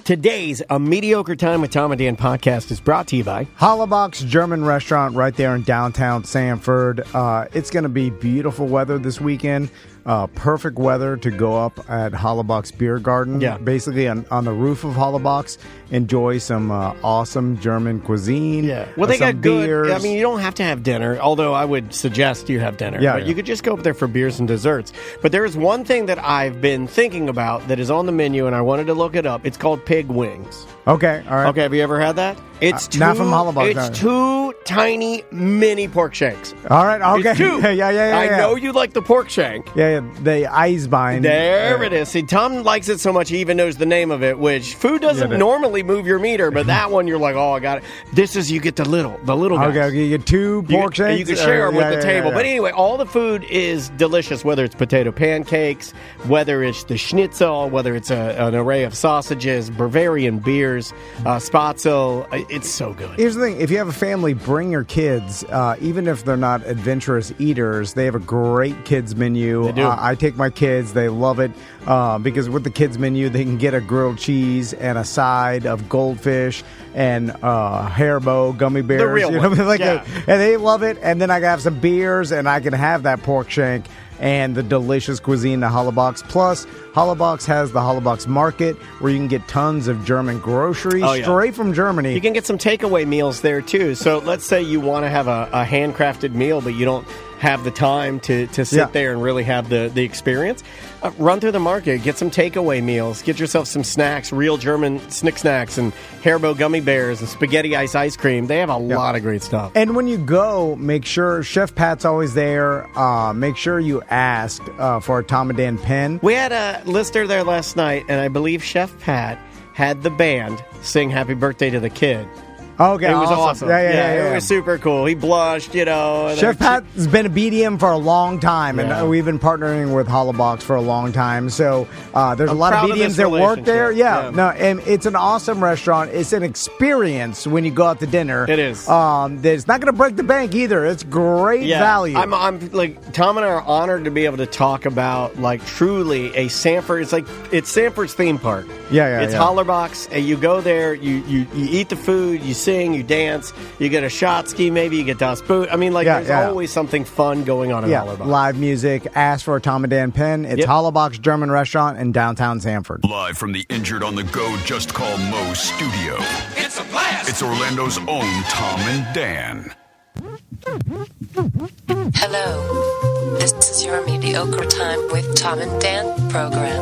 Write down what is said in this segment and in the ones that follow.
Today's A Mediocre Time with Tom and Dan podcast is brought to you by Hollabox German restaurant right there in downtown Sanford. It's going to be beautiful weather this weekend. Perfect weather to go up at Hollabox Beer Garden. Yeah. Basically on the roof of Hollabox, enjoy some awesome German cuisine. Yeah. Well, they got beers. good. I mean, you don't have to have dinner, although I would suggest you have dinner. Yeah, but yeah. you could just go up there for beers and desserts. But there is one thing that I've been thinking about that is on the menu, and I wanted to look it up. It's called pig wings. Okay, all right. Okay, have you ever had that? It's not from Hollabox. It's two tiny mini pork shanks. All right, okay. It's two. Yeah. I know you like the pork shank. Yeah, the Eisbein. There it is. See, Tom likes it so much he even knows the name of it, which food doesn't normally move your meter, but that one you're like, oh, I got it. This is, you get the little guys. Okay, you get two pork shanks. You can share them with the table. Yeah. But anyway, all the food is delicious, whether it's potato pancakes, whether it's the schnitzel, whether it's an array of sausages, Bavarian beers, spatzel. It's so good. Here's the thing. If you have a family, bring your kids. Even if they're not adventurous eaters, they have a great kids menu. They do. I take my kids. They love it because with the kids menu, they can get a grilled cheese and a side of goldfish and Haribo gummy bears. The real one. And they love it. And then I can have some beers, and I can have that pork shank and the delicious cuisine at Hollabox. Plus, Hollabox has the Hollabox Market, where you can get tons of German groceries straight from Germany. You can get some takeaway meals there, too. So let's say you want to have a handcrafted meal, but you don't have the time to sit there and really have the experience. Run through the market, get some takeaway meals, get yourself some snacks, real German snick snacks, and Haribo gummy bears and spaghetti ice cream. They have a lot of great stuff. And when you go, make sure Chef Pat's always there. Make sure you ask for a Tom and Dan pen. We had a listener there last night, and I believe Chef Pat had the band sing Happy Birthday to the Kid. Okay, it was awesome. Yeah. It was super cool. He blushed, Chef Pat's been a BDM for a long time, and we've been partnering with Hollabox for a long time. So there's a lot of BDMs that work there. No, and it's an awesome restaurant. It's an experience when you go out to dinner. It is. It's not going to break the bank either. It's great value. I'm like, Tom and I are honored to be able to talk about like truly a Sanford. It's Sanford's theme park. It's Hollabox, and you go there, you eat the food, you sing, you dance, you get a shot ski, maybe you get Das Boot. I mean, there's always something fun going on in Hollabox. Live music. Ask for a Tom and Dan pen. It's Hollabox German restaurant in downtown Sanford. Live from the Injured on the Go Just Call Mo studio. It's a blast! It's Orlando's own Tom and Dan. Hello. This is your Mediocre Time with Tom and Dan program.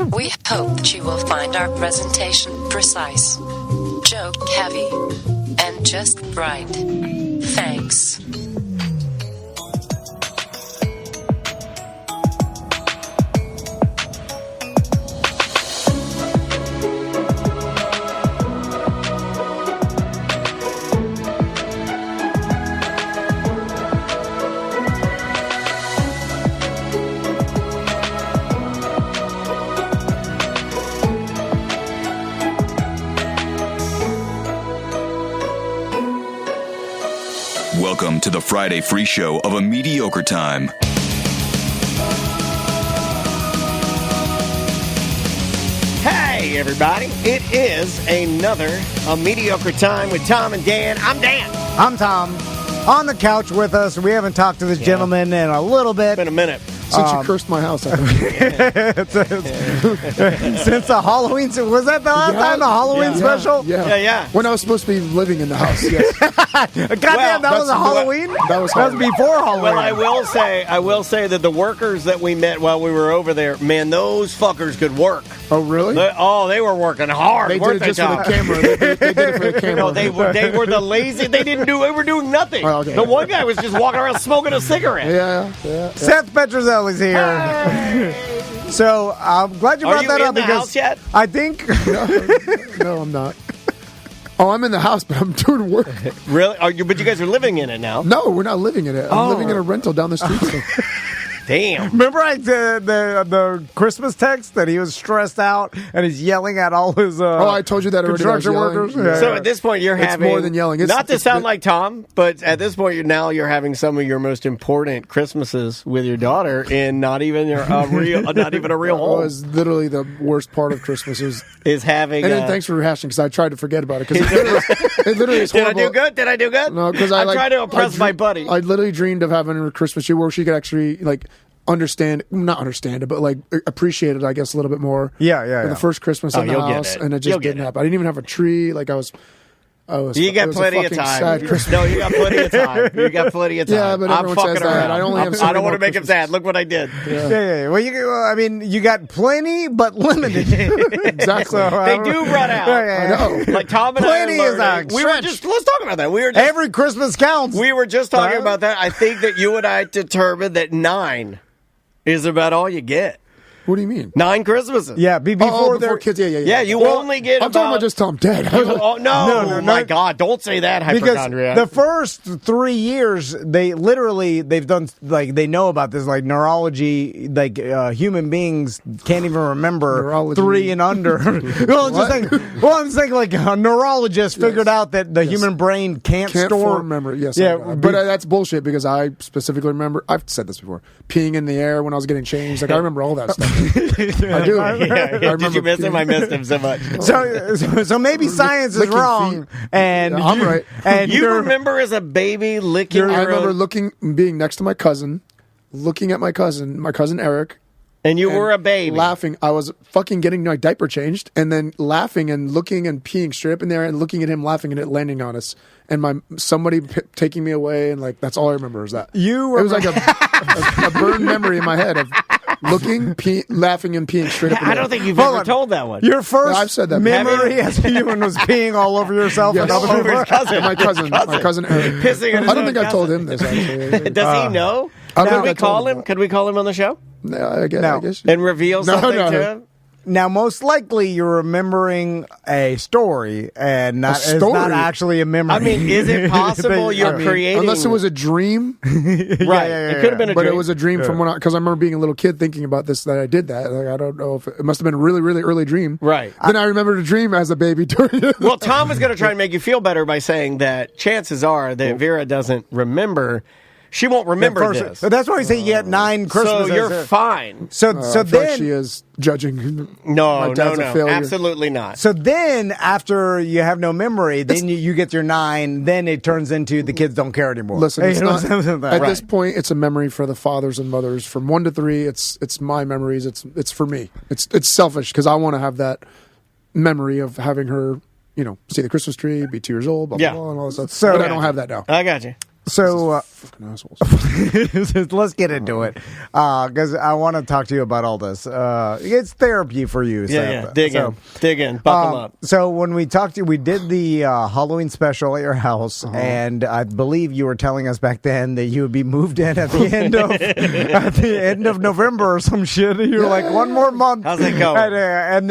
We hope that you will find our presentation precise, joke heavy, and just right. Thanks. Welcome to the Friday free show of A Mediocre Time. Hey, everybody. It is another A Mediocre Time with Tom and Dan. I'm Dan. I'm Tom. On the couch with us, we haven't talked to this gentleman in a little bit. It's been a minute. Since you cursed my house. Since the Halloween, was that the last time, the Halloween special? Yeah. When I was supposed to be living in the house, yes. Goddamn, that was a Halloween? That was before Halloween. Well, I will say that the workers that we met while we were over there, man, those fuckers could work. Oh, really? They were working hard. They did it just for the camera. They did it for the camera. No, they were the lazy. They were doing nothing. Oh, okay. The one guy was just walking around smoking a cigarette. Yeah. Seth Petrozelli's here. Hey. So I'm glad you brought that up because house yet? I think No, I'm not. Oh, I'm in the house, but I'm doing work. Really? But you guys are living in it now? No, we're not living in it. I'm living in a rental down the street. Damn. Remember the Christmas text that he was stressed out and he's yelling at all his I told you that already. construction workers. Yeah. So at this point, you're having more than yelling. Not to sound like Tom, but at this point, you're having some of your most important Christmases with your daughter in not even a real home. It was literally the worst part of Christmas is having. And then thanks for rehashing because I tried to forget about it because it literally is horrible. Did I do good? No, because I'm trying to impress my buddy. I literally dreamed of having a Christmas tree where she could actually not understand it, but like appreciate it, I guess, a little bit more. Yeah. The first Christmas in the house, and it just didn't happen. I didn't even have a tree. Like you got plenty of time. No, you got plenty of time. Yeah, but I'm everyone fucking says around. that. I only have I don't want to make him sad. Look what I did. Yeah. Well, you got plenty, but limited. Exactly. They do run out. I know. Like Tom and Plenty I is a let's talk about that. Every Christmas counts. We were just talking about that. I think that you and I determined that 9 is about all you get. What do you mean? 9 Christmases. Yeah, before kids. Yeah. Yeah, you only get. I'm talking about just till I'm dead. No, my God! Don't say that, hypochondriac. Because the first 3 years, they've done they know about this neurology. Human beings can't even remember neurology. 3 and under. I'm saying like a neurologist figured out that the human brain can't store form memory. Yes, yeah, but that's bullshit because I specifically remember. I've said this before. Peeing in the air when I was getting changed. I remember all that stuff. I do. Yeah. Did you miss him? I missed him so much. So maybe science is wrong, and I'm right. And you remember as a baby licking. I remember being next to my cousin, looking at my cousin Eric. And you were a baby. Laughing. I was fucking getting my diaper changed and then laughing and looking and peeing straight up in there and looking at him laughing and it landing on us. And somebody taking me away and like, that's all I remember is that. It was like a burned memory in my head of looking, laughing and peeing straight up in there. I don't think you've ever told that one. Your first I've said that memory as a human was peeing all over yourself and all over his cousin. My cousin Eric. Pissing on his I don't think I told him this actually. Does he know? Could we call him? Could we call him on the show? No, I guess. And reveal something to him? Now, most likely, you're remembering a story and not actually a memory. I mean, is it possible you're creating? Unless it was a dream, right? It could have been a dream, but it was a dream from because I remember being a little kid thinking about this that I did that. Like, I don't know if it must have been a really, really early dream, right? Then I remember the dream as a baby during it. Well, Tom was going to try and make you feel better by saying that chances are that Vera doesn't remember. She won't remember this. That's why we say you get 9 Christmases. So you're fine. So then she is judging. No, absolutely not. So then, after you have no memory, then you get your 9. Then it turns into the kids don't care anymore. Listen, it's not, at this point, it's a memory for the fathers and mothers. From 1 to 3, it's my memories. It's for me. It's selfish because I want to have that memory of having her, see the Christmas tree, be 2 years old, blah blah blah, and all that stuff. So, but I don't have that now. I got you. So fucking assholes. Let's get into it because I want to talk to you about all this. It's therapy for you. Yeah. Dig in, buckle up. So when we talked to you, we did the Halloween special at your house, and I believe you were telling us back then that you would be moved in at the end of November or some shit. You were like, 1 more month. How's it going? And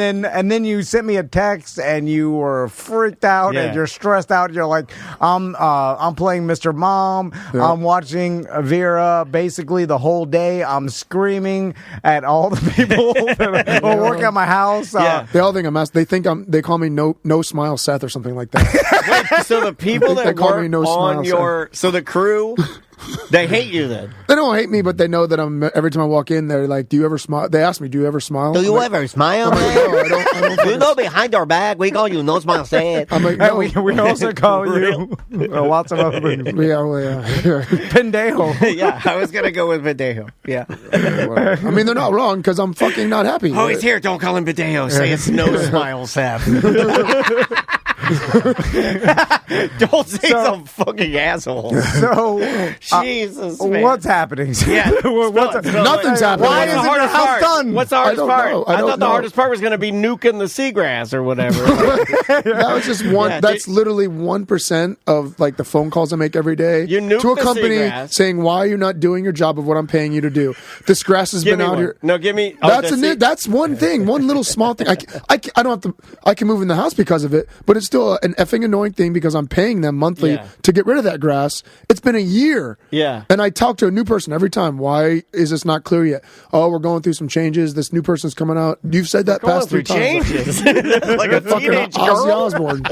then you sent me a text, and you were freaked out, and you're stressed out. You're like, I'm playing Mr. Mom. I'm watching Vera basically the whole day. I'm screaming at all the people that work at my house. They all think I'm mess. They call me no smile Seth or something like that. Wait, so the people that work on so the crew, they hate you then? They don't hate me, but they know that every time I walk in, they're like, "Do you ever smile?" They ask me, "Do you ever smile?" Do you ever smile? I don't. You know, behind our back, we call you No Smile Seth. I'm like, no. We also call you lots of other things. Yeah. Pendejo. Yeah, I was gonna go with Pendejo. Yeah. I mean, they're not wrong because I'm fucking not happy. Oh, he's here. Don't call him Pendejo. Say it's No Smile Seth. Don't say some fucking asshole. So, Jesus, man. What's happening? Yeah, nothing's happening. Why isn't your house done? What's the hardest part? I thought the hardest part was going to be nuking the seagrass or whatever. That was just one. That's literally 1% of like the phone calls I make every day to a company saying, "Why are you not doing your job of what I'm paying you to do? This grass has been out here." No, give me. That's one thing, one little small thing. I don't have to. I can move in the house because of it, but it's still to an effing annoying thing because I'm paying them monthly to get rid of that grass. It's been a year. Yeah. And I talk to a new person every time. Why is this not clear yet? Oh, we're going through some changes. This new person's coming out. You've said that past 3 times. Changes. Like a teenage Ozzy girl. Osbourne.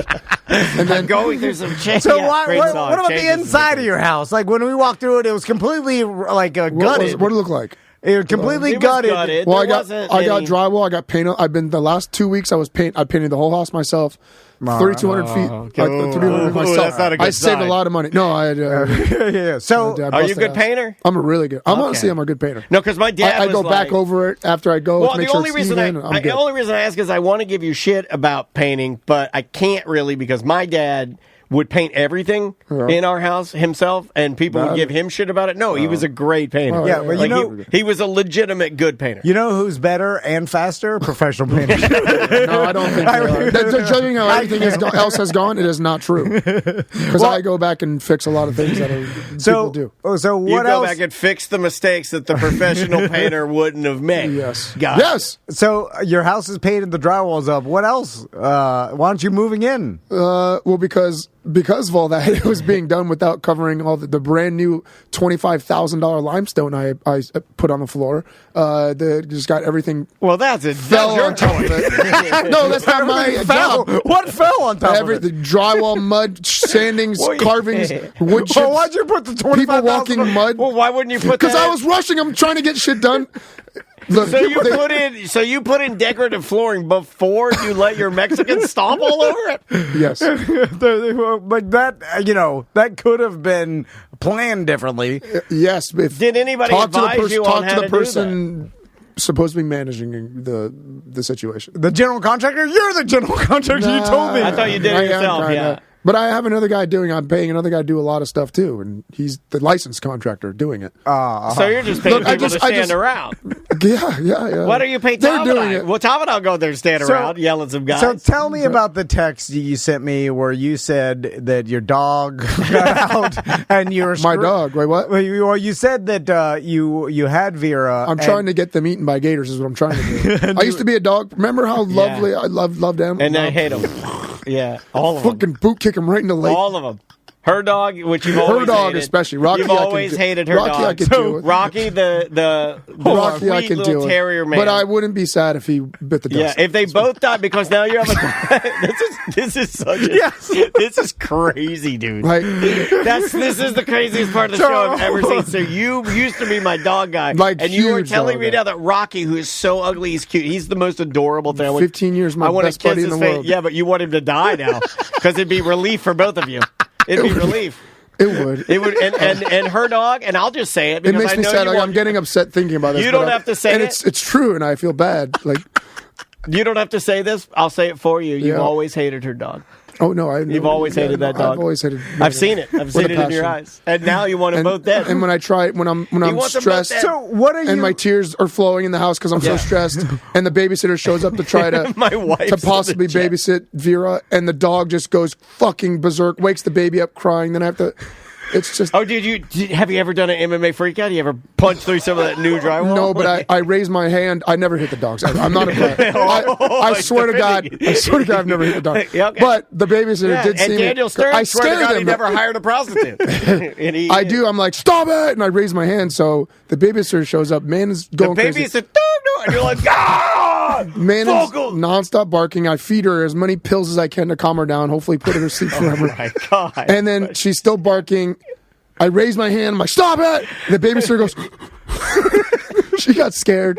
And then going through some changes. So what about the inside of your house? Like when we walked through it, it was completely like gutted. what did it look like? It was completely gutted. Well, I got drywall. I got paint. I've been the last 2 weeks. I painted the whole house myself. 3,200 feet. Okay. 3,200 myself. That's not a good I saved a lot of money. No, I. Yeah. So, are you a good painter? I'm a really good. Honestly, I'm a good painter. No, because my dad. I go back over it after I go. Well, to make the sure only reason the only reason I ask is I want to give you shit about painting, but I can't really because my dad would paint everything in our house himself, and people would give him shit about it. No, he was a great painter. Yeah, well, he was a legitimate good painter. You know who's better and faster? Professional painters. No, I don't think they're judging how everything else has gone. It is not true because I go back and fix a lot of things that people do. So what you go else? back and fix the mistakes that the professional painter wouldn't have made. Yes. Yes. So your house is painted, the drywall's up. What else? Why aren't you moving in? Well, because of all that, it was being done without covering all the brand new $25,000 limestone I put on the floor. Just got everything. Well, that's on top of it. No, that's not my job. What fell on top of it? The drywall, mud, sandings, carvings, wood chips. Well, why'd you put the 25,000? People walking mud. Well, why wouldn't you put that? Because I was rushing. I'm trying to get shit done. Look, so you put in decorative flooring before you let your Mexicans stomp all over it? Yes. But that could have been planned differently. Yes. Did anybody advise you on how to do that? Talk to the person supposed to be managing the situation. The general contractor? You're the general contractor. You told me. I thought you did it yourself. Yeah. But I have another guy I'm paying another guy to do a lot of stuff too, and he's the licensed contractor doing it. So you're just paying people to stand around. Yeah. Why don't you pay Tom? They're doing it. Well, Tom and I'll go there and stand around, yelling some guys. So tell me about the text you sent me where you said that your dog got out and you were my dog. Wait, what? Well, you said that you had Vera. I'm trying to get them eaten by gators. Is what I'm trying to do. I used to be a dog. Remember how lovely I loved them, and I hate them. Yeah, all of them. Fucking boot kick them right in the leg. All of them. Her dog, which you've always hated. Her dog especially. Rocky, you've always hated her Rocky, dog. I could deal with. Rocky, the Rocky, I can deal with. terrier man. But I wouldn't be sad if he bit the dust. Yeah, if they both died, because now you have a. This is such a. This is crazy, dude. Like, this is the craziest part of the show I've ever seen. So you used to be my dog guy, and you were telling me now that Rocky, who is so ugly, he's cute. He's the most adorable thing. 15 years, my best buddy in the world. Yeah, but you want him to die now because it'd be relief for both of you. It'd be relief. It would. And her dog, and I'll just say it because it makes me sad. Like, I'm getting upset thinking about this. You don't have to say it. And it's true, and I feel bad. Like, you don't have to say this. I'll say it for you. You've always hated her dog. Oh no, you've always hated that dog. I've always hated. I've seen it. I've seen it in your eyes. And now you want them both dead. And when I try, when I'm stressed, so what are you? And my tears are flowing in the house because I'm so stressed. And the babysitter shows up to try to possibly babysit Vera, and the dog just goes fucking berserk, wakes the baby up crying. Then I have to. It's just. Oh, have you ever done an MMA freakout? You ever punched through some of that new drywall? No, but I raised my hand. I never hit the dogs. I'm not a player. I swear to God, I've never hit the dog. Okay. But the babysitter did see me. And Daniel Stern, I swear to God, he never hired a prostitute. I do. I'm like, stop it! And I raise my hand. So the babysitter shows up. Man is going crazy. The babysitter, no, and you're like, God! Man is nonstop barking. I feed her as many pills as I can to calm her down. Hopefully, put her to sleep forever. Oh my God! And then she's still barking. I raise my hand. I'm like, stop it! The babysitter goes. She got scared.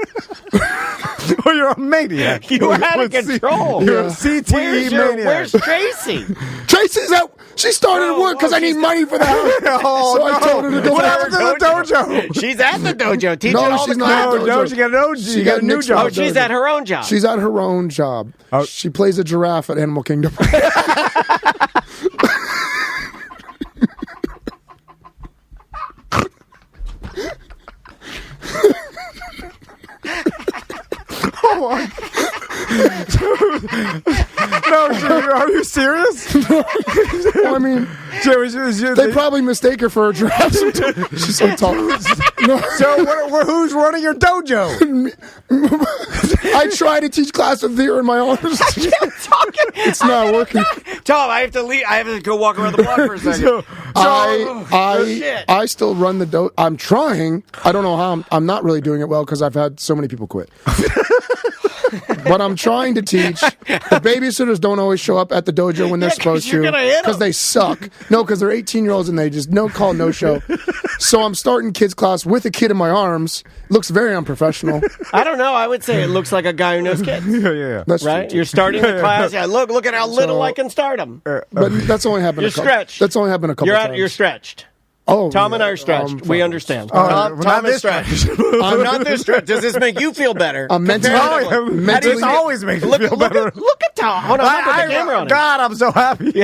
Oh, you're a maniac. You were out of control. You're a CTE maniac. Where's Tracy? Tracy's out. She started work because I need money for the house. I told her to go. What happened to the dojo? She's at the dojo. She's not at the dojo. No, she got a new job. Oh, she's at her own job. She's at her own job. Oh. She plays a giraffe at Animal Kingdom. No, are you serious? Well, I mean, they probably mistake her for a giraffe. She's so tall. No. So who's running your dojo? I try to teach class with her in my arms. It's not working. Tom, I have to leave. I have to go walk around the block for a second. I still run the dojo. I'm trying. I don't know how. I'm not really doing it well because I've had so many people quit. But I'm trying to teach. The babysitters don't always show up at the dojo when they're supposed to because they suck. No, because they're 18-year-olds and they just no call, no show. So I'm starting kids class with a kid in my arms. Looks very unprofessional. I don't know. I would say it looks like a guy who knows kids. Yeah. That's right. True. You're starting the class. Yeah, look at how little I can start them. But that's only happened. You're stretched. That's only happened a couple times. You're stretched. Oh, Tom and I are stretched. We understand. Tom is stretched. I'm not this stretched. Does this make you feel better? Mentally, it always makes me feel better. Look at Tom. Hold on, put the camera on him. God, I'm so happy. Look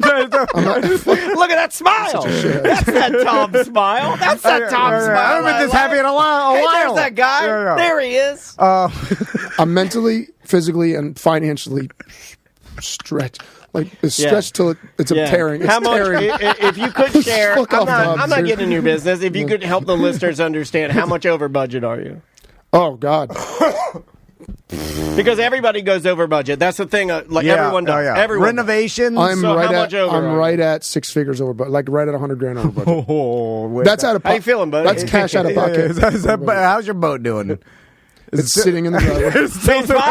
at that smile. That's that Tom smile. That's that Tom smile. I haven't been this happy in a while. There's that guy. Yeah. There he is. I'm mentally, physically, and financially stretched. Like it's stretched till it's tearing. It's How much? tearing. If you could share, I'm not dude. getting in your business. If you could help the listeners understand, how much over budget are you? Oh God. Because everybody goes over budget. That's the thing. Everyone does. Everyone renovations. I'm does. right at 6 figures over, but like right at $100,000 over budget. That's out of How you feeling, buddy? That's cash out of pocket. How's your boat doing? It's sitting in the driveway.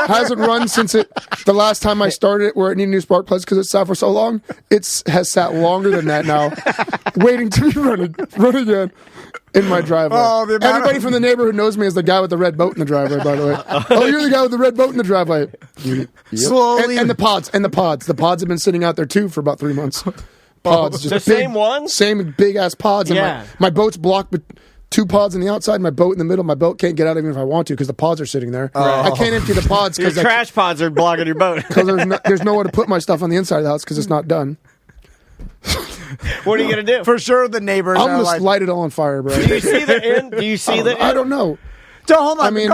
Hasn't run since the last time I started it, where it needed new spark plugs because it sat for so long. It has sat longer than that now, waiting to be run again in my driveway. Everybody from the neighborhood knows me as the guy with the red boat in the driveway. By the way, you're the guy with the red boat in the driveway. Yep. Slowly, and the pods. The pods have been sitting out there too for about 3 months. Pods, just the same ones, same big ass pods. And my boat's blocked, but. 2 pods on the outside, my boat in the middle. My boat can't get out even if I want to because the pods are sitting there. I can't empty the pods because trash pods are blocking your boat. Because there's nowhere to put my stuff on the inside of the house because it's not done. What are you gonna do? For sure, the neighbors. I'm gonna light it all on fire, bro. Do you see the end? Do you see the end? I don't know. So hold on. I mean,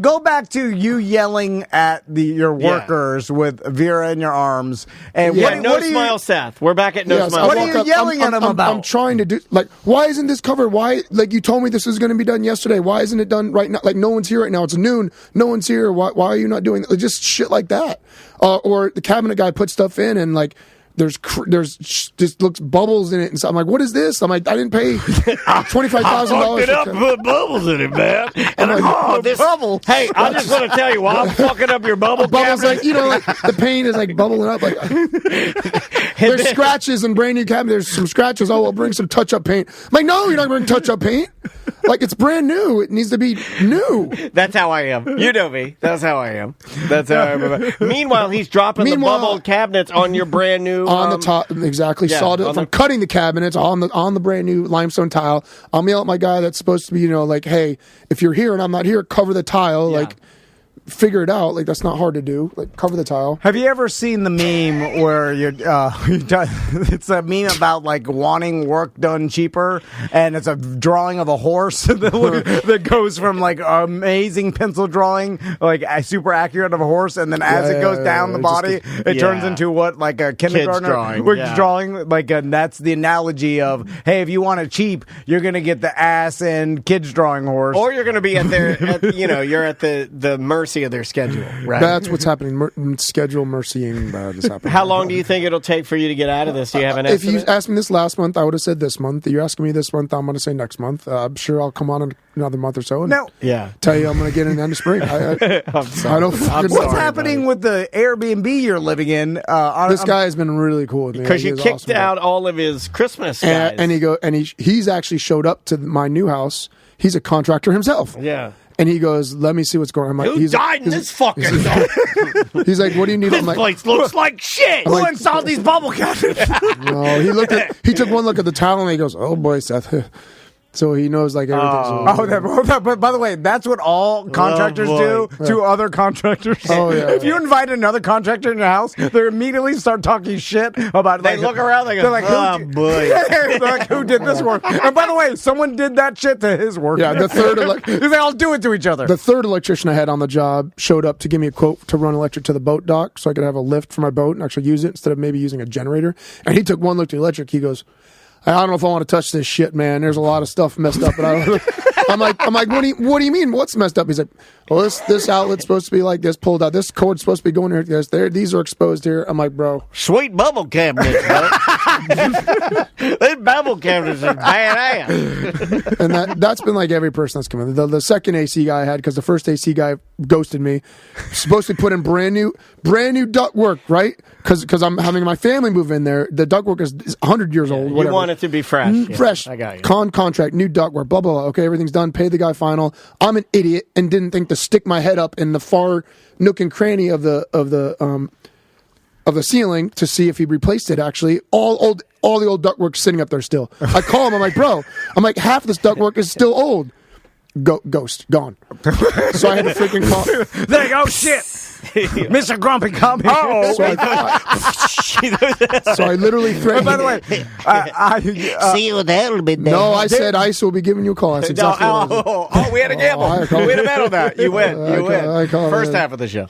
go back to you yelling at your workers with Vera in your arms. And what smile, Seth. We're back at no smile. What are you yelling at them about? I'm trying to do why isn't this covered? Why you told me this was going to be done yesterday? Why isn't it done right now? Like no one's here right now. It's noon. No one's here. Why are you not doing it? Just shit like that? Or the cabinet guy put stuff in and there's just looks bubbles in it and so I'm like, what is this? I'm like, I didn't pay $25,000. I fucked it up and put bubbles in it, man. And this bubble. Hey, I just want to tell you, while I'm fucking up your bubbles, like the paint is bubbling up. There's scratches and brand new cabinet. There's some scratches. Oh, we'll bring some touch up paint. I'm like, no, you're not bringing touch up paint. It's brand new. It needs to be new. That's how I am. You know me. That's how I am. That's how I am. Meanwhile, he's dropping the bubble cabinets on your brand new. On the top, exactly. Sawed from cutting the cabinets on the brand new limestone tile. I'll yell at my guy that's supposed to be, hey, if you're here and I'm not here, cover the tile. Yeah. Figure it out. That's not hard to do. Cover the tile. Have you ever seen the meme where it's a meme about wanting work done cheaper, and it's a drawing of a horse that goes from amazing pencil drawing, super accurate of a horse, and then as it goes down the body, it turns into what a kindergartner drawing. And that's the analogy of, hey, if you want it cheap, you're gonna get the ass and kids drawing horse, or you're gonna be you're at the mercy of their schedule, right? That's what's happening. Schedule mercying is happening. How long do you think it'll take for you to get out of this? Do you have an estimate? If you asked me this last month, I would have said this month. You're asking me this month, I'm going to say next month. I'm sure I'll come on in another month or so and tell you I'm going to get in the end of spring. I'm sorry. I don't fucking What's happening with the Airbnb you're living in? This guy has been really cool with me. Because you kicked out all of his Christmas guys. And he's actually showed up to my new house. He's a contractor himself. Yeah. And he goes, let me see what's going on. Who died in this fucking He's like, what do you need? This place looks like shit. Who installed these bubble cabinets? No, he took one look at the towel and he goes, oh boy, Seth. So he knows like everything's. But by the way, that's what all contractors do to other contractors. Oh yeah. If you invite another contractor in your house, they immediately start talking shit about. They look around. They're like, oh boy. They're like, who did this work? And by the way, someone did that shit to his work. Yeah, the third. They all do it to each other. The third electrician I had on the job showed up to give me a quote to run electric to the boat dock, so I could have a lift for my boat and actually use it instead of maybe using a generator. And he took one look at the electric. He goes, I don't know if I want to touch this shit, man. There's a lot of stuff messed up. And I'm like, what do you mean? What's messed up? He's like, well, this outlet's supposed to be like this, pulled out. This cord's supposed to be going here. There, these are exposed here. I'm like, bro, sweet bubble cabinets, bro. These bubble cabinets are badass. And that's been like every person that's come in. The second AC guy I had, because the first AC guy ghosted me, supposed to put in brand new ductwork, right? Because I'm having my family move in there. The ductwork is 100 years old. Whatever. You want it to be fresh. Fresh. I got you. Contract, new ductwork, blah, blah, blah. Okay, everything's done. Pay the guy final. I'm an idiot and didn't think to stick my head up in the far nook and cranny of the ceiling to see if he replaced it. Actually, all the old ductwork's sitting up there still. I call him. I'm like, bro, half this ductwork is still old. Ghost gone. So I had to freaking call. There you go. Shit. Mr. Grumpy, come here. So I literally threatened. By the way, see you in a little bit. No, I said ICE will be giving you a call. That's exactly we had a gamble. We had a bet on that. You win. You win. First half of the show.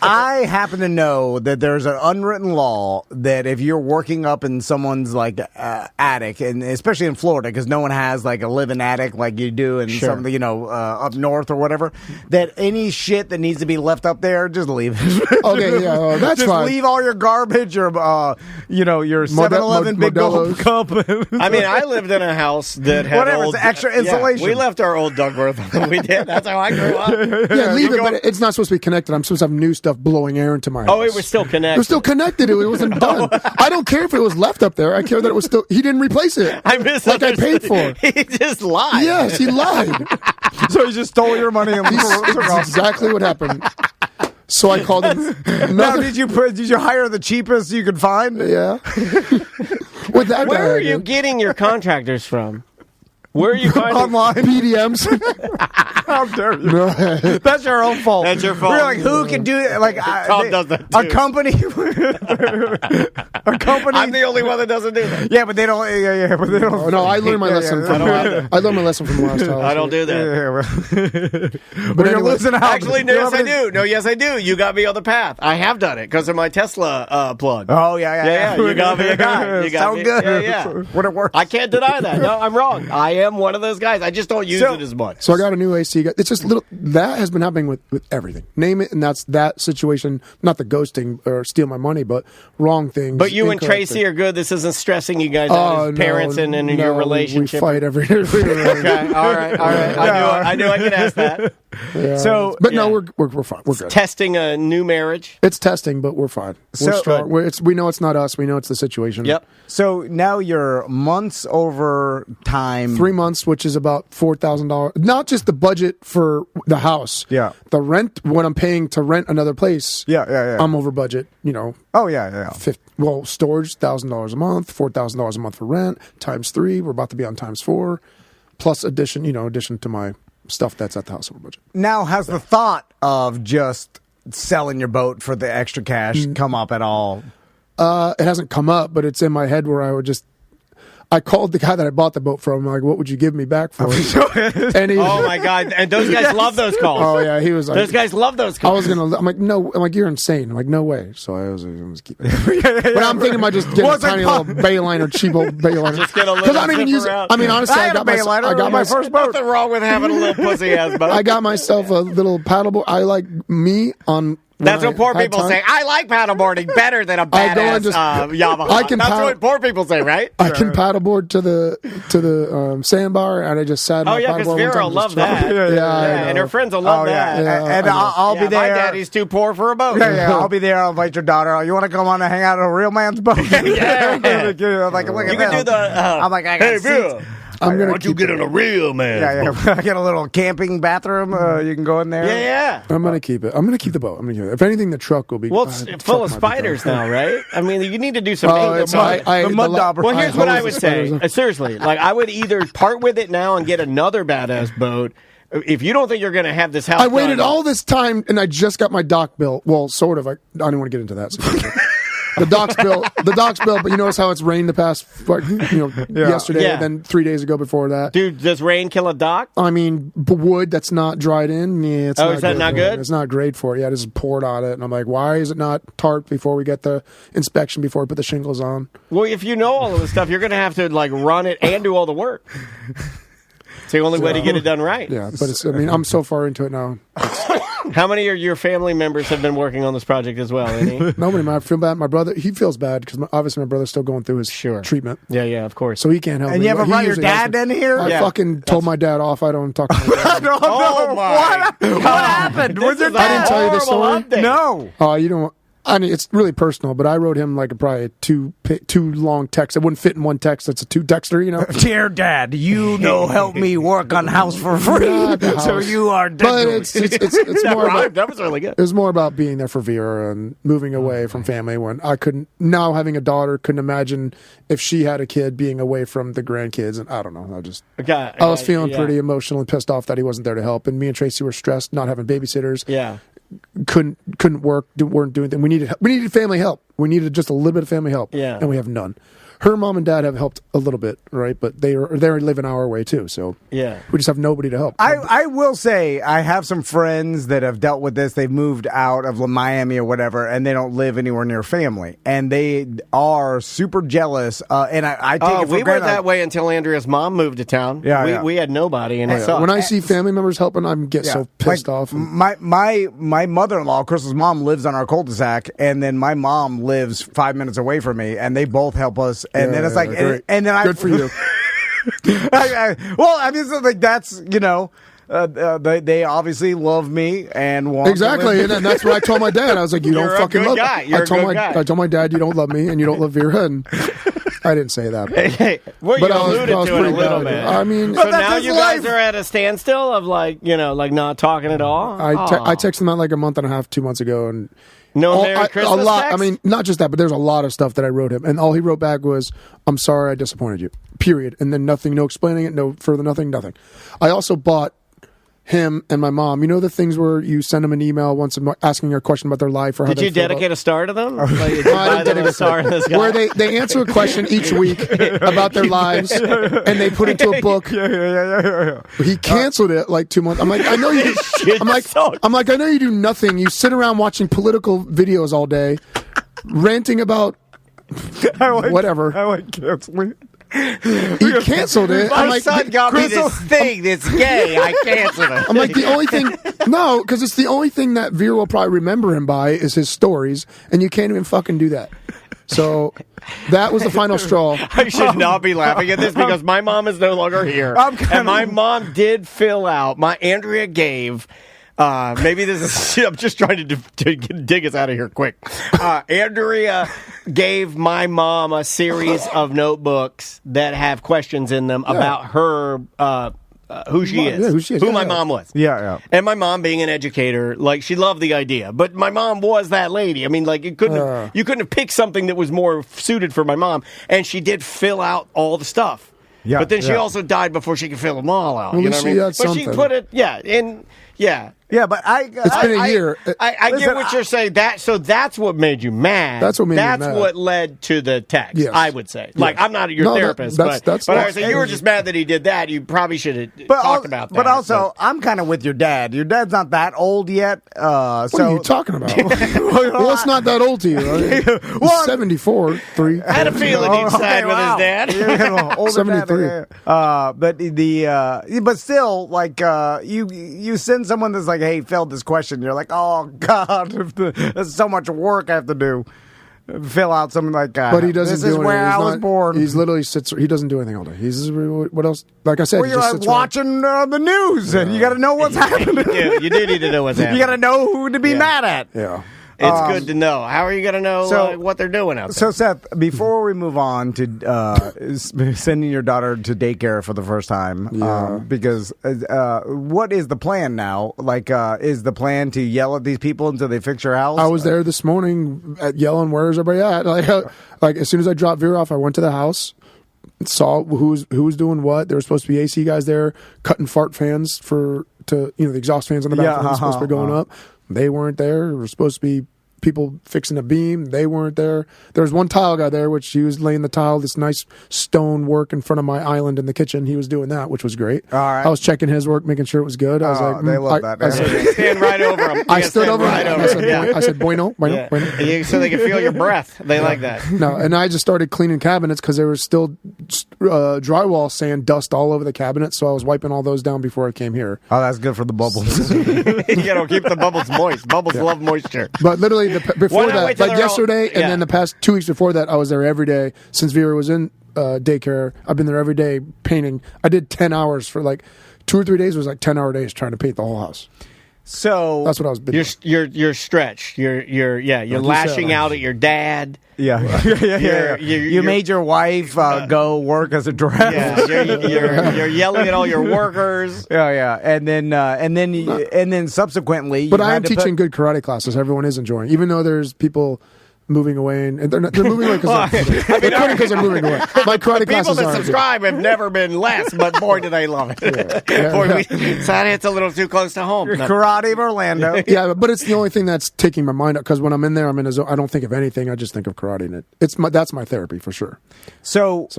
I happen to know that there's an unwritten law that if you're working up in someone's like attic, and especially in Florida, because no one has like a live-in attic like you do in some, up north or whatever, that any shit that needs to be left up there, just leave it. Okay, yeah, that's just fine. Leave all your garbage, your 7-Eleven big gold cup. I mean, I lived in a house that had whatever, it's extra insulation. We left our old ductwork. We did. That's how I grew up. Yeah, leave it, but it's not supposed to be connected. I'm supposed to have new stuff blowing air into my house. Oh, it was still connected. It was still connected. It wasn't done. I don't care if it was left up there. I care that it was still. He didn't replace it. Like I paid for. He just lied. Yes, he lied. So he just stole your money and That's exactly what happened. So I called him. Now, did you hire the cheapest you could find? Yeah. With that Where are you getting your contractors from? Where are you finding online BDMs? How dare you? No. That's your own fault. That's your fault. We're like, who can do it? Like, Tom does that too. A company. I'm the only one that doesn't do that. Yeah, but they don't. Yeah, but they don't. Oh, no, I learned my lesson. I learned my lesson from the last house. I don't do that. But you're losing out. Actually, no, yes, I do. No, yes, I do. You got me on the path. I have done it because of my Tesla plug. Oh yeah. You got me a guy. You got so me. good. Yeah. When it works. I can't deny that. No, I'm wrong. I am one of those guys. I just don't use it as much. So I got a new AC guy. It's just little. That has been happening with everything. Name it, and that's that situation. Not the ghosting or steal my money, but wrong things. But you and Tracy are good. This isn't stressing you guys out as parents and in your relationship. We fight every day. Okay, all right. I knew I could ask that. Yeah. So, but no, we're fine. We're good. Testing a new marriage. It's testing, but we're fine. We're strong. We know it's not us. We know it's the situation. Yep. So now you're months over time. 3 months, which is about $4,000. Not just the budget for the house. Yeah. The rent, what I'm paying to rent another place. Yeah. I'm over budget. Oh yeah. Storage $1,000 a month, $4,000 a month for rent times 3. We're about to be on times 4, plus addition to my stuff that's at the house over budget. Now, has the thought of just selling your boat for the extra cash come up at all? It hasn't come up, but it's in my head where I called the guy that I bought the boat from. I'm like, what would you give me back for it? And oh my God. And those guys love those calls. Oh yeah. He was like, those guys love those calls. I'm like, no, you're insane. I'm like, no way. So I was keep it. But I'm thinking about just getting a tiny little Bayliner, cheap old Bayliner. Just get a little. Because I don't even use it. I mean, honestly, I got my first boat. Nothing wrong with having a little pussy ass boat. I got myself a little paddleboard. I like me on. That's what poor people say. I like paddleboarding better than a badass Yamaha. That's what poor people say, right? I can paddleboard to the sandbar, and I just sat. Oh yeah, because Vera will love that. Yeah, and her friends will love that. Yeah, and I'll be there. My daddy's too poor for a boat. Yeah, I'll be there. I'll invite your daughter. You want to come on and hang out on a real man's boat? Yeah. Like, look at you can do the. I'm like, I got seats. I'm gonna. Why don't you get in a real man? Yeah. I get a little camping bathroom. You can go in there. Yeah. I'm gonna keep it. I'm gonna keep the boat. I'm gonna keep it. If anything, the truck will be. Well, it's full of spiders now, right? I mean, you need to do some maintenance. The mud dauber. Well, here's what I would say. Seriously, like I would either part with it now and get another badass boat. If you don't think you're going to have this house, I waited all this time and I just got my dock built. Well, sort of. I don't want to get into that. The dock's built. But you notice how it's rained the past, yesterday, and then 3 days ago before that. Dude, does rain kill a dock? I mean, wood that's not dried in. Yeah, it's not is that good not good? It's not great for it. Yeah, I just poured on it, and I'm like, why is it not tarped before we get the inspection before we put the shingles on? Well, if you know all of this stuff, you're going to have to run it and do all the work. It's the only way to get it done right. Yeah, but I'm so far into it now. How many of your family members have been working on this project as well? Any? Nobody. I feel bad. My brother, he feels bad because obviously my brother's still going through his treatment. Yeah, of course. So he can't help me. And you ever brought your dad in here? I fucking told my dad off. I don't talk to my dad. Oh, my. What happened? Was your dad? I didn't tell you the story? Update. No. You don't. I mean, it's really personal, but I wrote him probably a two long text. It wouldn't fit in one text. It's a two-texter, you know. Dear Dad, help me work on house for free. So you are dead. But it's more about, that was really good. It was more about being there for Vera and moving away from family when I couldn't. Now having a daughter, couldn't imagine if she had a kid being away from the grandkids. And I don't know. I was feeling pretty emotional and pissed off that he wasn't there to help. And me and Tracy were stressed, not having babysitters. Yeah. Couldn't work, weren't doing anything. We needed family help. We needed just a little bit of family help. Yeah. And we have none. Her mom and dad have helped a little bit, right? But they're living our way too. So yeah, we just have nobody to help. I will say I have some friends that have dealt with this. They've moved out of Miami or whatever, and they don't live anywhere near family, and they are super jealous. And I take it for we granted. were that way until Andrea's mom moved to town. We had nobody, and it sucked. When I see family members helping, I get so pissed off. My mother-in-law, Crystal's mom, lives on our cul-de-sac, and then my mom lives 5 minutes away from me, and they both help us. And then it's like, and then good for you. That's they obviously love me and want exactly, and that's what I told my dad. I was like, you don't fucking love me. I told my dad you don't love me and you don't love Vera, and I didn't say that. Well, you alluded to it a little bit. I mean, so now you guys are at a standstill of not talking at all. I texted him out a month and a half, 2 months ago, and. No Merry Christmas a lot. text? I mean, not just that, but there's a lot of stuff that I wrote him, and all he wrote back was, "I'm sorry, I disappointed you." Period. And then nothing, no explaining it, no further, nothing. I also bought him and my mom. You know the things where you send them an email once asking a question about their life or how did you dedicate a star to them? I didn't dedicate a star to this guy. Where they answer a question each week about their lives and they put it into a book. He canceled it 2 months. I'm like, I know you. I'm like, I know you do nothing. You sit around watching political videos all day, ranting about whatever. I like canceling. He canceled it. My son got me this thing that's gay. I canceled it. I'm like, the only thing... No, because it's the only thing that Vera will probably remember him by is his stories, and you can't even fucking do that. So that was the final straw. I should not be laughing at this because my mom is no longer here. And my mom did fill out... Andrea gave... maybe this is... I'm just trying to dig us out of here quick. Andrea gave my mom a series of notebooks that have questions in them about her... who she is. Who my mom was. Yeah. And my mom being an educator, she loved the idea. But my mom was that lady. I mean, you couldn't have picked something that was more suited for my mom. And she did fill out all the stuff. Yeah, but then she also died before she could fill them all out. Well, you know what I mean? But something. she put it, Yeah, but it's been a year. I get what you're saying. So that's what made you mad. That's what made me mad. That's what led to the text. Yes. I would say. Yes. I'm not your therapist, but I would say you were just mad that he did that. You probably should have talked about that. But also, I'm kind of with your dad. Your dad's not that old yet. What are you talking about? Well, it's not that old to you. Right? He's 74. I had a feeling he'd side with his dad. 73. But still, you send someone that's like, hey, failed this question. You're like, oh, God, there's so much work I have to do. Fill out something like that. But he doesn't this do is where I was born. He's literally sits. He doesn't do anything all day. He's what else? Like I said, you're watching the news, and you got to know what's happening. You do need to know what's happening. You got to know who to be mad at. Yeah. It's good to know. How are you going to know what they're doing out there? So, Seth, before we move on to sending your daughter to daycare for the first time, because what is the plan now? Like, is the plan to yell at these people until they fix your house? I was there this morning yelling, "Where's everybody at?" Like as soon as I dropped Vera off, I went to the house, saw who was doing what. There were supposed to be AC guys there cutting fart fans the exhaust fans on the bathroom supposed to be going up. They weren't there. There were supposed to be people fixing a beam. They weren't there. There was one tile guy there, which he was laying the tile, this nice stone work in front of my island in the kitchen. He was doing that, which was great. All right. I was checking his work, making sure it was good. I was like, they love that. I said, stand right over him. I stood over him. I said, bueno. So they can feel your breath. They like that. No, and I just started cleaning cabinets because there was still drywall sand dust all over the cabinets, so I was wiping all those down before I came here. Oh, that's good for the bubbles. Keep the bubbles moist. Bubbles love moisture. But literally, before that, like yesterday, and then the past 2 weeks before that, I was there every day since Vera was in daycare. I've been there every day painting. I did 10 hours for like 2 or 3 days. It was like 10-hour days trying to paint the whole house. So that's what I was. You're stretched. You're lashing out at your dad. You made your wife go work as a driver. You're yelling at all your workers. And then subsequently. But I am teaching good karate classes. Everyone is enjoying, even though there's people moving away, and they're moving away because they're moving away. My karate classes people that subscribe have never been less, but boy, do they love it. Sadly, it's a little too close to home. Karate of Orlando. Yeah, but it's the only thing that's taking my mind up, because when I'm in there, I'm in a zone. I don't think of anything. I just think of karate, and that's my therapy for sure. So,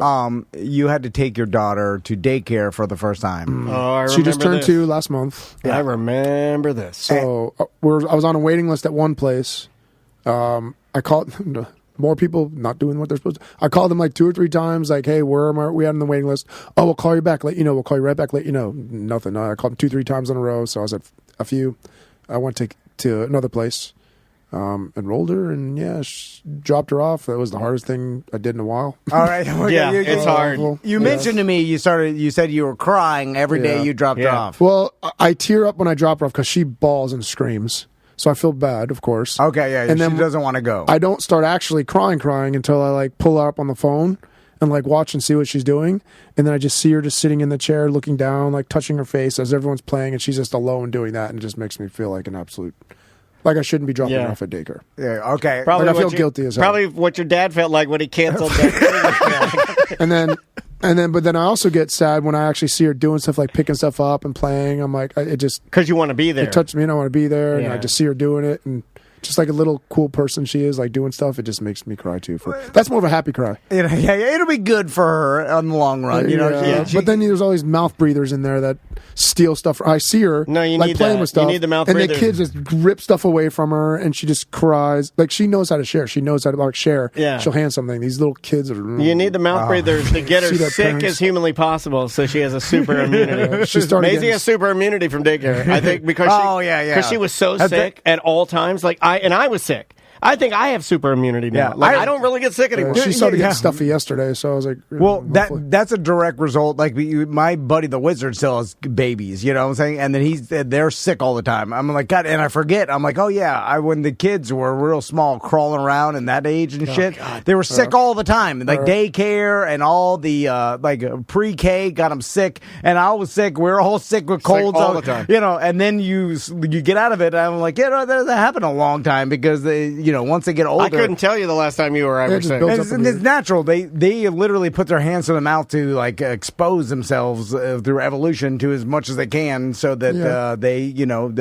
you had to take your daughter to daycare for the first time. She just turned 2 last month. Yeah. I remember this. So I was on a waiting list at one place. I called more people not doing what they're supposed to. I called them like 2 or 3 times, like, "Hey, where are we at on the waiting list?" "Oh, we'll call you back, let you know." "We'll call you right back, let you know." Nothing. I called them 2-3 times in a row, so I was at a few. I went to another place, enrolled her, and dropped her off. That was the hardest thing I did in a while. All right. It's hard. You mentioned to me you said you were crying every day you dropped her off. Well, I tear up when I drop her off because she bawls and screams. So I feel bad, of course. Okay, yeah, and then she doesn't want to go. I don't start actually crying until I like pull her up on the phone and like watch and see what she's doing. And then I just see her just sitting in the chair, looking down, like touching her face as everyone's playing, and she's just alone doing that, and it just makes me feel like an absolute, like I shouldn't be dropping her off at daycare. Yeah, okay. Probably like I feel guilty as hell. Probably what your dad felt like when he canceled that. But then I also get sad when I actually see her doing stuff like picking stuff up and playing. I'm like, it just because you want to be there. It touched me, and I want to be there, and I just see her doing it, and just like a little cool person she is, like doing stuff. It just makes me cry too. That's more of a happy cry. It'll be good for her in the long run. But then there's always mouth breathers in there that steal stuff. I see her playing with stuff, you need the mouth and breathers. the kids just rip stuff away from her, and she just cries. Like she knows how to share. She knows how to share. Yeah. She'll hand something. These little kids are. You need the mouth breathers to get her sick as humanly possible, so she has a super immunity. Maisie has super immunity from daycare. I think because she was so sick at all times. I was sick. I think I have super immunity now. I don't really get sick anymore. She started getting stuffy yesterday, so I was like, well, that's a direct result. Like my buddy, the Wizard, still has babies. You know what I'm saying? And then they're sick all the time. I'm like, God, and I forget. I'm like, oh yeah, when the kids were real small, crawling around in that age and shit, God. They were sick all the time. Like daycare and all the pre-K got them sick, and I was sick. We were all sick with colds all the time. And then you get out of it. And I'm like, that happened a long time because once they get older. I couldn't tell you the last time you were ever sick. It's natural. They literally put their hands to the mouth to expose themselves through evolution to as much as they can, so that they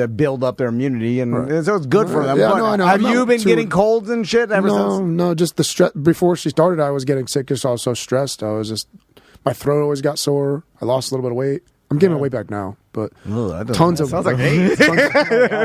build up their immunity, and so it's good for them. Yeah, I know. Have you been getting colds and shit ever since? No, just the stress. Before she started, I was getting sick because I was so stressed. My throat always got sore. I lost a little bit of weight. I'm getting my weight back now, but tons of sounds like AIDS.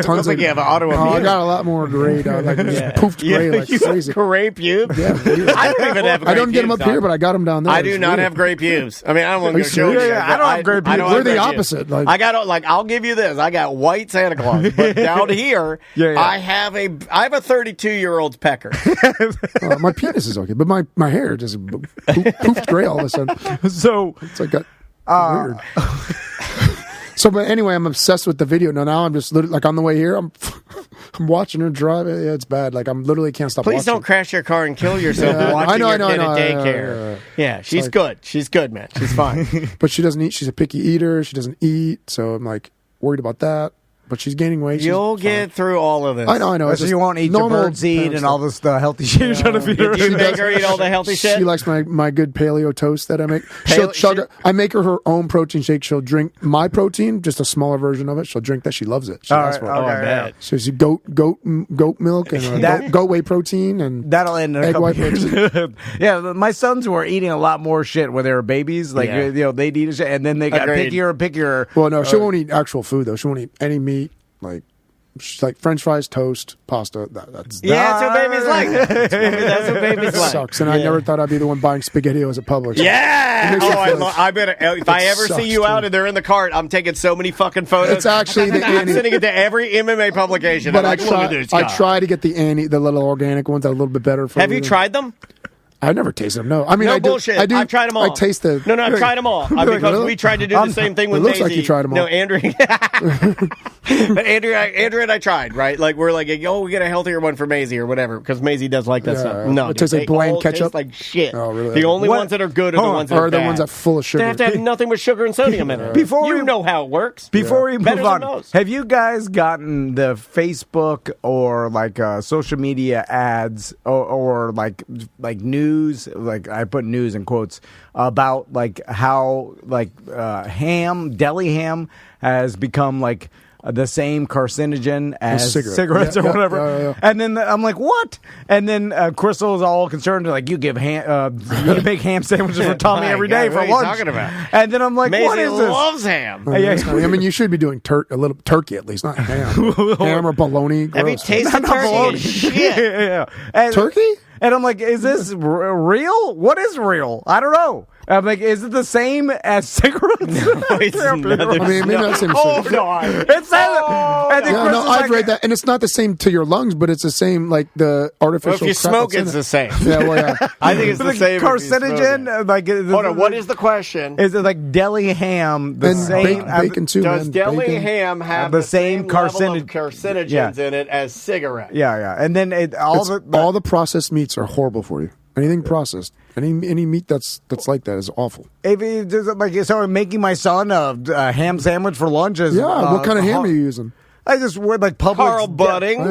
tons like you have autoimmune. I got a lot more gray. Poofed gray like crazy. Gray pubes? Yeah, I don't even have. Gray I don't get them pubes, up here, but I got them down there. I do not have gray pubes. I mean, I don't want to show you. I don't have gray pubes. We're the opposite. I got I'll give you this. I got white Santa Claus, but down here, I have a 32-year-old's pecker. My penis is okay, but my hair just poofed gray all of a sudden. So it's like weird. So, but anyway, I'm obsessed with the video. Now I'm just literally, like on the way here, I'm watching her drive. Yeah, it's bad. Like I'm literally can't stop. Please don't crash your car and kill yourself watching your kid at daycare. Yeah, she's good. She's good, man. She's fine. But she doesn't eat. She's a picky eater. She doesn't eat. So I'm like worried about that. But she's gaining weight. You'll get through all of this. I know. So you won't eat your birdseed and all this healthy shit you're trying to feed her. You make her eat all the healthy shit? She likes my good paleo toast that I make. I make her own protein shake. She'll drink my protein, just a smaller version of it. She'll drink that. She loves it. She asks for it. Okay. So she's goat milk and goat whey protein and that'll end in a couple years. Yeah, my sons were eating a lot more shit when they were babies. Like they'd eat shit, and then they got pickier and pickier. Well, no, she won't eat actual food though. She won't eat any meat. Like French fries, toast, pasta. That's what babies like. That's what babies like. Sucks, and I never thought I'd be the one buying SpaghettiOs at Publix. Yeah. I bet if I ever see you out and they're in the cart, I'm taking so many fucking photos. It's actually I'm sending it to every MMA publication. But I try to get the little organic ones that are a little bit better. Have you tried them? I've never tasted them. No, I mean, bullshit. I do. I've tried them all. I taste the. No, I've tried them all because we tried to do the same thing with Maisie. It looks like you tried them all. No, Andrew. But Andrew and I tried, right? Like we're like, we get a healthier one for Maisie or whatever because Maisie does like that stuff. No, it tastes like bland ketchup. Tastes like shit. Oh, really? The only ones that are good are the ones that are the ones that are full of sugar. They have to have nothing but sugar and sodium in it. You know how it works. Before we move on, have you guys gotten the Facebook or like social media ads or like news? Like I put news in quotes about like how like deli ham has become like the same carcinogen as cigarettes or whatever. Yeah. And then I'm like, what? And then Crystal is all concerned, like, you give you make ham sandwiches for Tommy every day for lunch. What are you talking about? And then I'm like, Maisie what is this? loves ham. I mean, you should be doing a little turkey at least, not ham. Ham or bologna. Have you tasted turkey? Shit. Turkey? And I'm like, is this real? What is real? I don't know. I'm like, is it the same as cigarettes? No, it's not. I mean, maybe not the same as cigarettes. It says I've read that, and it's not the same to your lungs, but it's the same, like the artificial. Well, if you smoke, it's the same. Yeah, well, yeah. I think it's the same. Carcinogen. Like, hold on, what is the question? Is it like deli ham the same? Bacon too. Does deli ham have the same carcinogens in it as cigarettes? Yeah. And then all the processed meats are horrible for you. Anything processed, any meat that's like that is awful. So I'm making my son a ham sandwich for lunch. What kind of ham are you using? I just would like Publix. Carl Budding.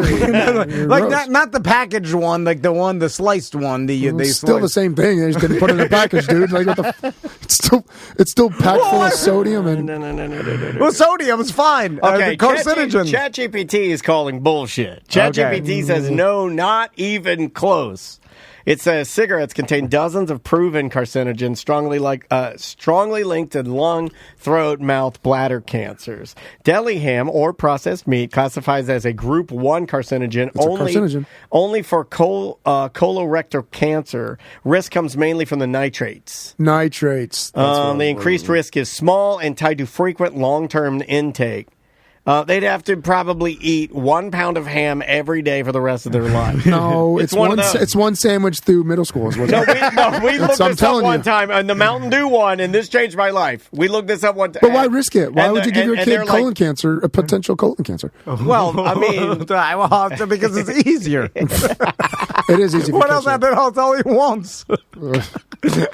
Like not the packaged one, like the sliced one. It's still the same thing. They just didn't put it in a package, dude. Like it's still packed full of sodium and. No. Well, sodium is fine. Okay, carcinogen. ChatGPT is calling bullshit. ChatGPT says no, not even close. It says cigarettes contain dozens of proven carcinogens strongly linked to lung, throat, mouth, bladder cancers. Deli ham or processed meat classifies as a group 1 carcinogen, only for colorectal cancer. Risk comes mainly from the nitrates. The increased risk is small and tied to frequent long-term intake. They'd have to probably eat 1 pound of ham every day for the rest of their life. No, it's one sandwich through middle school. Is what we looked this up one time, and the Mountain Dew one, and this changed my life. We looked this up one time. But why risk it? Why would you give your kid colon cancer, a potential colon cancer? Well, I mean, because it's easier. It is easy. What else? That's all he wants. I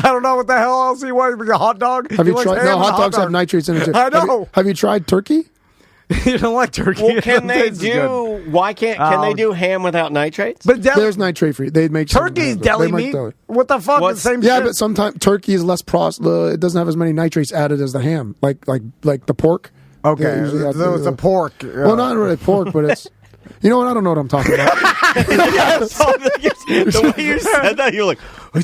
don't know what the hell else he wants. A hot dog? Have you tried? No, hot dogs have nitrates in it too. I know. Have you tried turkey? You don't like turkey. Well, can they do ham without nitrates? But there's nitrate free. They make turkey's deli meat. What the fuck? The same shit. But sometimes turkey is less it doesn't have as many nitrates added as the ham, like the pork. Okay, so it's a pork. Well, not really pork, but it's. You know what? I don't know what I'm talking about. The way you said that, you're like, I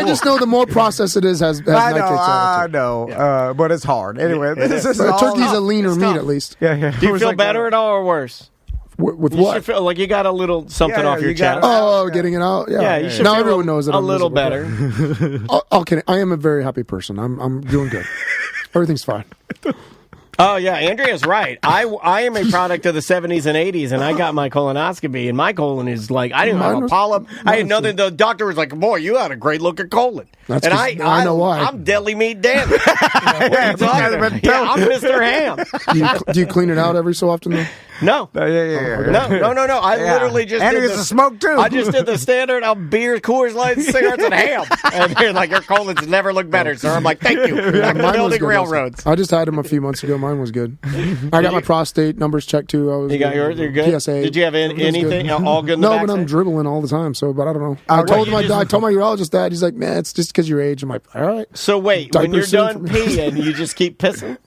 just know the more processed it is has nitrates added. I know, but it's hard. Anyway, turkey's a leaner meat at least. Yeah. Do you feel better at all or worse? With you what? Should feel like you got a little something off your chest. Getting it out. Yeah, you should now feel everyone knows that a little better. Okay, I am a very happy person. I'm doing good. Everything's fine. Oh, yeah, Andrea's right. I am a product of the 70s and 80s, and I got my colonoscopy, and my colon is like, I didn't have a polyp. I had nothing. The doctor was like, boy, you had a great-looking colon. That's and I know why. I'm deli meat Dan. I'm Mr. Ham. Do you clean it out every so often, though? No. No. I literally just and did it's a smoke, too. I just did the standard of beer, Coors Light, cigarettes, and ham. And they're like, your colon's never looked better, sir. I'm like, thank you. I'm building railroads. I just had him a few months ago. Mine was good. I got my prostate numbers checked, too. You got yours? You're good? PSA. Did you have anything? All good in the No, backside? but I'm dribbling all the time, but I don't know. I told my urologist that. He's like, man, it's just because your age. I'm like, all right. So wait, when you're done peeing, you just keep pissing?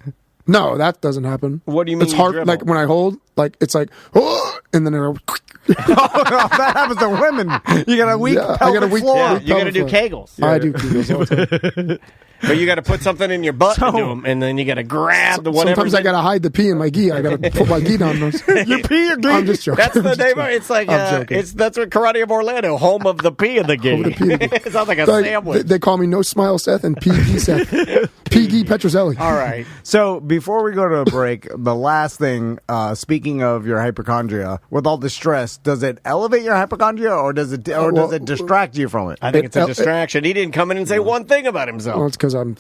No, that doesn't happen. What do you mean? It's hard. Dribble? Like when I hold, like it's like, oh, and then it'll. That happens to women. You got a weak pelvic floor. Yeah, you got to do Kegels. I do Kegels all the time. But you got to put something in your butt to do them, and then you got to grab the whatever. Sometimes I got to hide the pee in my gi. I got to put my gi down those. You pee your gi? I'm just joking. That's the name of it. It's like, that's what Karate of Orlando, home of the pee of the gi. It sounds like a sandwich. They call me No Smile Seth and P.G. Seth. P.G. Petrozelli. All right. So before we go to a break, the last thing, speaking of your hypochondria, with all the stress, does it elevate your hypochondria or does it distract you from it? I think it's a distraction. He didn't come in and say one thing about himself. Well, it's because I'm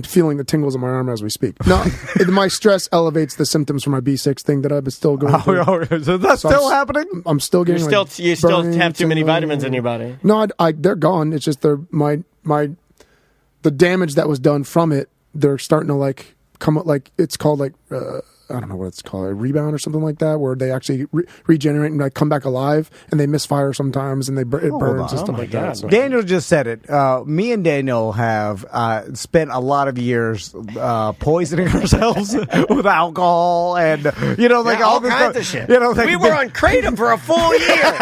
feeling the tingles in my arm as we speak. No, my stress elevates the symptoms from my B6 thing that I've still going through. So that's still happening? I'm still getting you still have too many vitamins in your body. No, they're gone. It's just the damage that was done from it. They're starting to come up it's called I don't know what it's called, a rebound or something like that, where they actually regenerate and come back alive, and they misfire sometimes, and it burns and stuff like that. So. Daniel just said it. Me and Daniel have spent a lot of years poisoning ourselves with alcohol and all this kinds of shit. We were on kratom for a full year.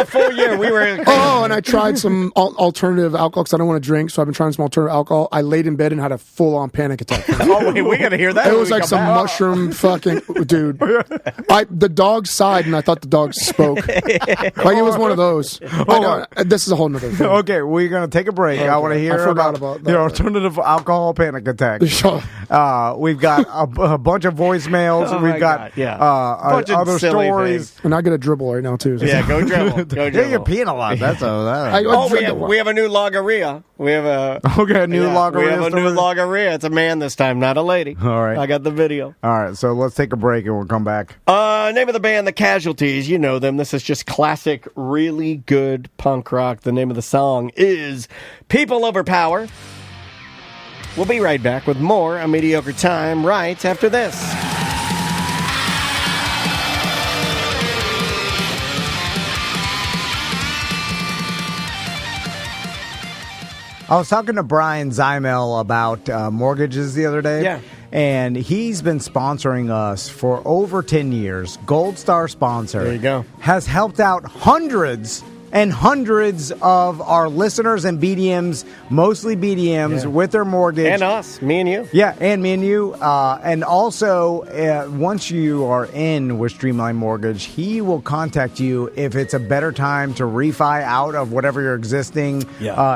A full year. We were. And I tried some alternative alcohol because I don't want to drink, so I've been trying some alternative alcohol. I laid in bed and had a full-on panic attack. Oh wait, we got to hear that. It was like some mushroom fucking dude. The dog sighed and I thought the dog spoke. It was one of those. This is a whole nother thing. Okay, we're gonna take a break. Okay. I want to hear about the alternative alcohol panic attack. We've got a bunch of voicemails. We've got other stories. And I got a dribble right now too. So. Yeah, go dribble. Yeah, you're peeing a lot. That's we have a new logorrhea. We have a new logorrhea. We have a new logorrhea. It's a man this time, not a lady. All right, I got the video. All right, so let's take a break and we'll come back. Name of the band, The Casualties. You know them. This is just classic, really good punk rock. The name of the song is People Over Power. We'll be right back with more A Mediocre Time right after this. I was talking to Brian Zymel about mortgages the other day. Yeah. And he's been sponsoring us for over 10 years. Gold Star sponsor. There you go. Has helped out hundreds and hundreds of our listeners and BDMs, mostly BDMs, with their mortgage. And us, me and you. Yeah, and me and you. And also, once you are in with Streamline Mortgage, he will contact you if it's a better time to refi out of whatever your existing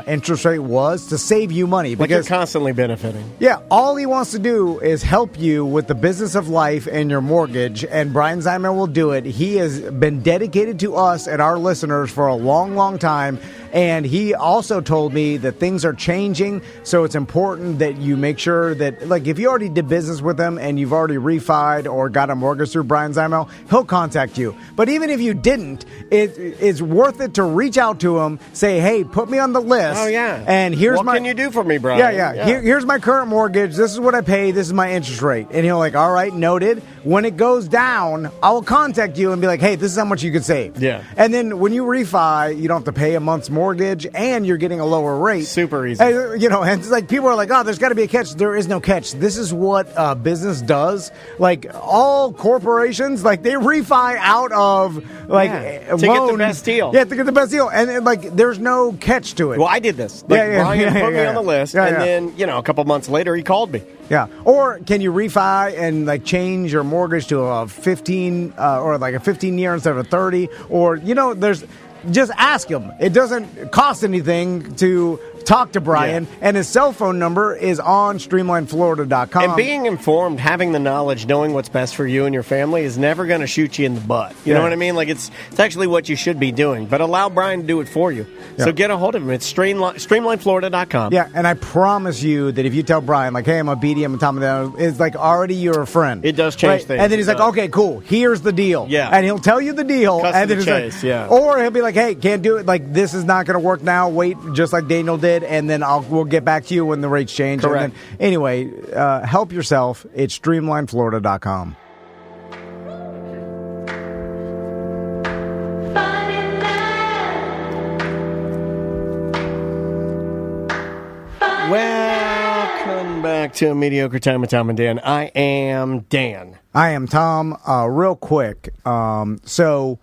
interest rate was to save you money. Because you're constantly benefiting. Yeah, all he wants to do is help you with the business of life and your mortgage, and Brian Zimmer will do it. He has been dedicated to us and our listeners for a long time, and he also told me that things are changing, so it's important that you make sure that, if you already did business with him and you've already refied or got a mortgage through Brian Zimel, he'll contact you. But even if you didn't, it's worth it to reach out to him, say, hey, put me on the list. Oh, yeah. And here's what can you do for me, Brian? Yeah. Here's my current mortgage. This is what I pay. This is my interest rate. And he'll all right, noted. When it goes down, I will contact you and be like, hey, this is how much you could save. Yeah. And then when you refi, you don't have to pay a month's mortgage, and you're getting a lower rate. Super easy. And it's like people are like, oh, there's got to be a catch. There is no catch. This is what business does. All corporations, they refi out of to get the best deal. Yeah, to get the best deal, and there's no catch to it. Well, I did this. Brian put me on the list, and then a couple months later he called me. Yeah. Or can you refi and change your mortgage to a 15 or a 15-year instead of a 30? Or there's. Just ask him. It doesn't cost anything to talk to Brian, and his cell phone number is on streamlineflorida.com. And being informed, having the knowledge, knowing what's best for you and your family is never going to shoot you in the butt. You know what I mean? Like, it's actually what you should be doing, but allow Brian to do it for you. So get a hold of him. It's streamlineflorida.com. Yeah, and I promise you that if you tell Brian, like, hey, I'm a BDM and Tom, it's like already you're a friend. It does change things. And then he's like, okay, cool, here's the deal. Yeah. And he'll tell you the deal. Cut and to then the he's chase, like, or he'll be like, hey, can't do it. Like, this is not going to work now. Wait, just like Daniel did, and then we'll get back to you when the rates change. Correct. And then, anyway, help yourself. It's streamlineflorida.com. Welcome back to A Mediocre Time with Tom and Dan. I am Dan. I am Tom. Real quick, so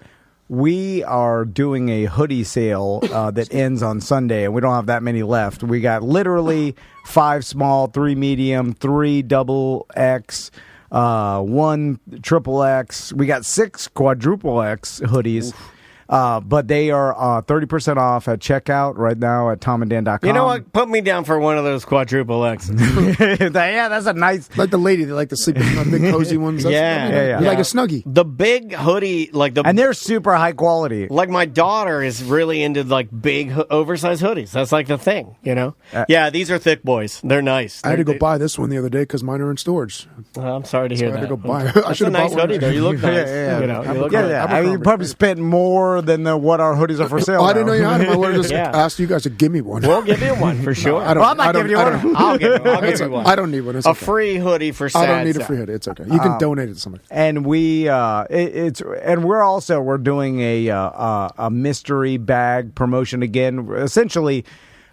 we are doing a hoodie sale that ends on Sunday, and we don't have that many left. We got literally 5 small, 3 medium, 3 double X, 1 triple X. We got 6 quadruple X hoodies. Oof. But they are 30% off at checkout right now at tomanddan.com. You know what? Put me down for one of those quadruple X's. Yeah, that's a nice... Like the lady that like to sleep in the big cozy ones. Yeah. Like a Snuggie. The big hoodie, and they're super high quality. Like my daughter is really into like big oversized hoodies. That's like the thing, you know? Yeah, these are thick boys. They're nice. I had to go buy this one the other day because mine are in storage. I'm sorry to hear that. I had to go buy it. That's a nice hoodie, though. You look nice. You know, you look nice. I mean, you probably spent more than what our hoodies are for sale. I didn't know you had them. I would have just asked you guys to give me one. We'll give you one for sure. I'm not giving you one. I'll give you one. I don't need one. It's a free hoodie for Seth. I don't need a free hoodie. It's okay. You can donate it to somebody. And we're doing a mystery bag promotion again. Essentially,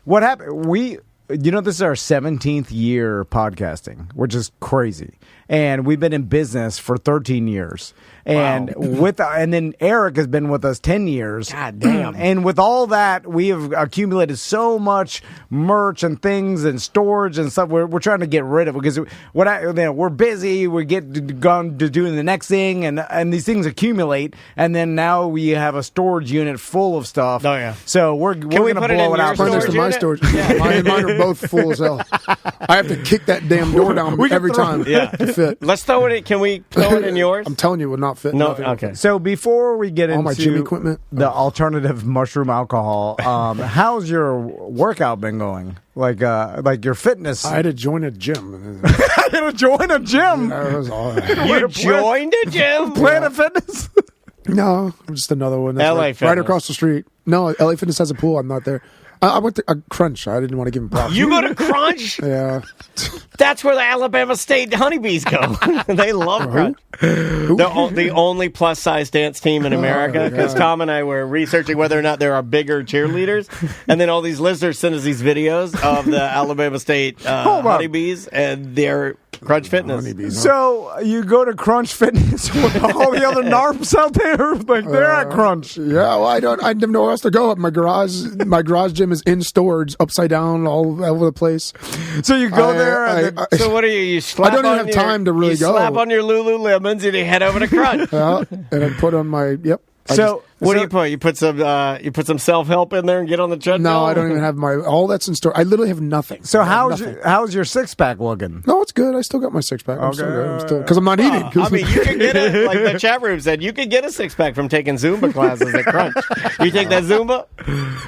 what happened? This is our 17th year podcasting, which is crazy. And we've been in business for 13 years. And and then Eric has been with us 10 years. God damn. And with all that, we have accumulated so much merch and things and storage and stuff. We're trying to get rid of it because we're busy. We get gone to doing the next thing, and these things accumulate. And then now we have a storage unit full of stuff. Oh yeah. So we're going to blow it out. Next to my storage. Yeah. Mine are both full as hell. I have to kick that damn door down every time to fit. Let's throw it in. Can we throw it in yours? I'm telling you, it will not fit. No, okay. So before we get all into my gym equipment, the alternative mushroom alcohol, how's your workout been going? Like your fitness? I had to join a gym. I had to join a gym? That was all right. You joined a gym? Planet Fitness? No, I'm just another one. LA Fitness. Right across the street. No, LA Fitness has a pool. I'm not there. I went to Crunch. I didn't want to give him props. You go to Crunch? Yeah. That's where the Alabama State Honeybees go. They love Crunch. The only plus-size dance team in America. Because Tom and I were researching whether or not there are bigger cheerleaders. And then all these listeners send us these videos of the Alabama State Honeybees. And they're Crunch Fitness. Honeybees, So you go to Crunch Fitness with all the other NARPs out there? Like, they're at Crunch. Yeah, well, I have nowhere else to go. My garage gym is in storage, upside down, all over the place. So you go there. So what are you? You slap I don't even on have time to really go. You slap on your Lululemons and you head over to Crunch. And I put on my What do you put? You put some self-help in there and get on the treadmill? No, I don't even have all that's in store. I literally have nothing. So how's your six-pack looking? No, it's good. I still got my six-pack. I'm still good. Because I'm not eating. I mean, you can get it, like the chat room said, you can get a six-pack from taking Zumba classes at Crunch. You take that Zumba?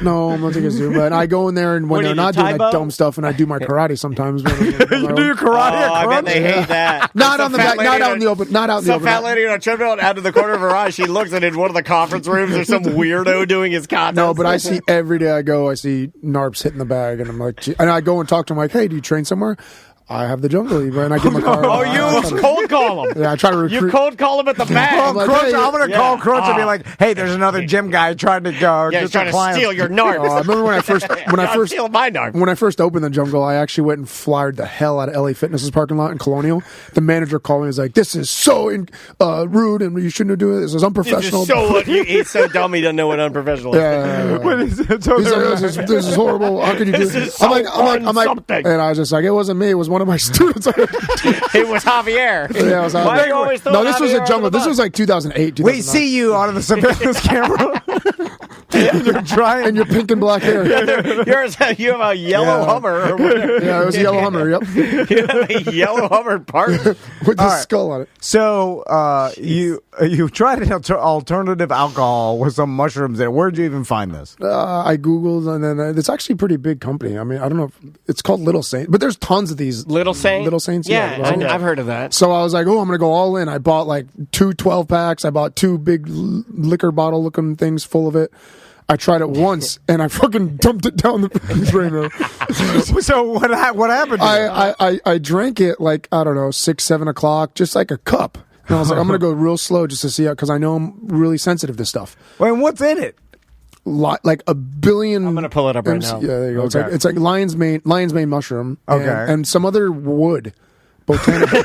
No, I'm not taking Zumba. And I go in there, and when they're not doing that dumb stuff, and I do my karate sometimes. You do your karate at Crunch? I bet they hate that. Not on the back, not out in the open. Not out in the open. Some fat lady on a treadmill out of the corner of her eye, she looks at it in one of the conference rooms or some weirdo doing his content. No, but I see every day I go, I see NARPs hitting the bag, and I'm like, and I go and talk to him like, hey, do you train somewhere? I have the jungle, and I give my car. Oh, you cold call him. Yeah, I try to recruit. You cold call him at the bag. I'm going to call Crunch and be like, hey, there's another gym guy trying to go. Yeah, he's trying to steal your NARPs. I remember when I first opened the jungle, I actually went and flyered the hell out of LA Fitness's parking lot in Colonial. The manager called me and was like, this is so rude, and you shouldn't do it. This is unprofessional. He's so dumb he doesn't know what unprofessional is. This is horrible. How could you do this? I'm like, and I was just like, it wasn't me. It was one of my students. It was Javier. Yeah, it was Javier. Why are you always throwing this was a jungle. This was like 2008. We see you on the surveillance camera. You're trying, and your pink and black hair. You have a yellow Hummer. Or whatever. Yeah, it was a yellow Hummer. Yep. You have a yellow Hummer part with the skull on it. So you tried an alternative alcohol with some mushrooms there. Where'd you even find this? I Googled, and then it's actually a pretty big company. I mean, I don't know if it's called Little Saint, but there's tons of these. Little Saint? Little Saints? Yeah, I've heard of that. So I was like, I'm going to go all in. I bought like 2 12-packs. I bought 2 big liquor bottle-looking things full of it. I tried it once, and I fucking dumped it down the drain. So what happened? I drank it like, I don't know, 6, 7 o'clock, just like a cup. And I was like, I'm going to go real slow just to see how, because I know I'm really sensitive to stuff. Well, and what's in it? Like a billion. I'm going to pull it up right now. Yeah, there you go. Okay. It's like lion's mane mushroom. Okay. And some other wood. Botanical.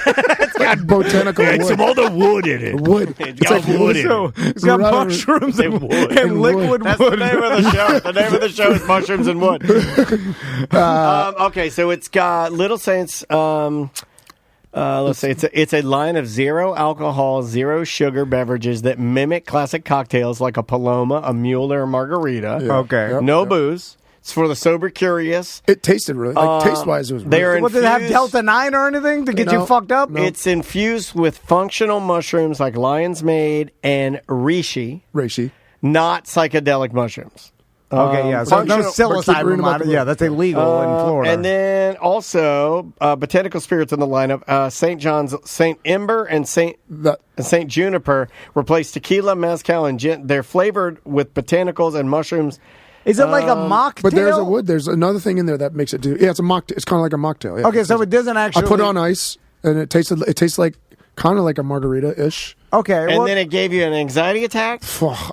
Botanical wood. Some other wood in it. Wood. It's got wood in it. It's got mushrooms and wood. And liquid wood. That's the name of the show. The name of the show is Mushrooms and Wood. Okay, so it's got Little Saints. Let's say it's a line of 0 alcohol, 0 sugar beverages that mimic classic cocktails like a Paloma, a Mule, or a Margarita. Yeah. Okay. Yep, no booze. It's for the sober curious. It tasted really, taste-wise, it was really good. Did it have Delta 9 or anything to get you fucked up? No. It's infused with functional mushrooms like lion's mane and reishi. Not psychedelic mushrooms. Okay, yeah. So no psilocybin. Yeah, that's illegal in Florida. And then also botanical spirits in the lineup. St. John's, St. Ember, and St. Juniper replace tequila, mezcal, and gin. They're flavored with botanicals and mushrooms. Is it like a mocktail? But there's a wood. There's another thing in there that makes it do. Yeah, it's a mocktail. It's kind of like a mocktail. Yeah. Okay, so it doesn't actually. I put it on ice, and it tastes like kind of like a margarita-ish. Okay, and then it gave you an anxiety attack.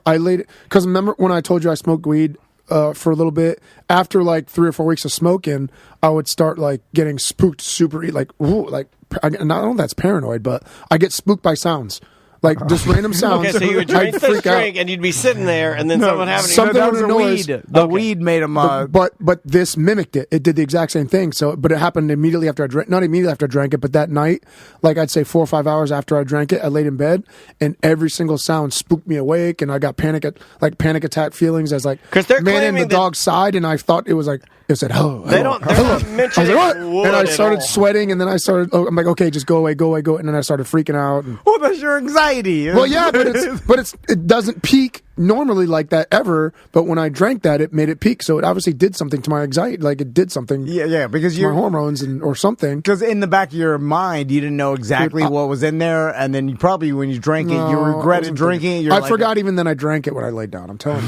I laid it because remember when I told you I smoked weed for a little bit. After like 3 or 4 weeks of smoking, I would start like getting spooked, super like ooh, like I don't know if that's paranoid, but I get spooked by sounds. Like just random sounds. Okay, so you would drink this drink, and you'd be sitting there, and then someone having something with a noise. The weed made them. But this mimicked it. It did the exact same thing. So, but it happened immediately after I drank. Not immediately after I drank it, but that night, like I'd say 4 or 5 hours after I drank it, I laid in bed, and every single sound spooked me awake, and I got panic attack feelings as like man in the dog's side, and I thought it was like it said hello. They're not mentioning wood. And I started sweating, and then I started. I'm like, okay, just go away, and then I started freaking out. Well, that's your anxiety. Well, yeah. But it doesn't peak normally like that ever. But when I drank that, it made it peak. So it obviously did something to my anxiety. Like it did something. Yeah, because my hormones or something. Because in the back of your mind, you didn't know exactly what was in there, and then you probably when you drank it, you regretted drinking it. I forgot even then I drank it when I laid down. I'm telling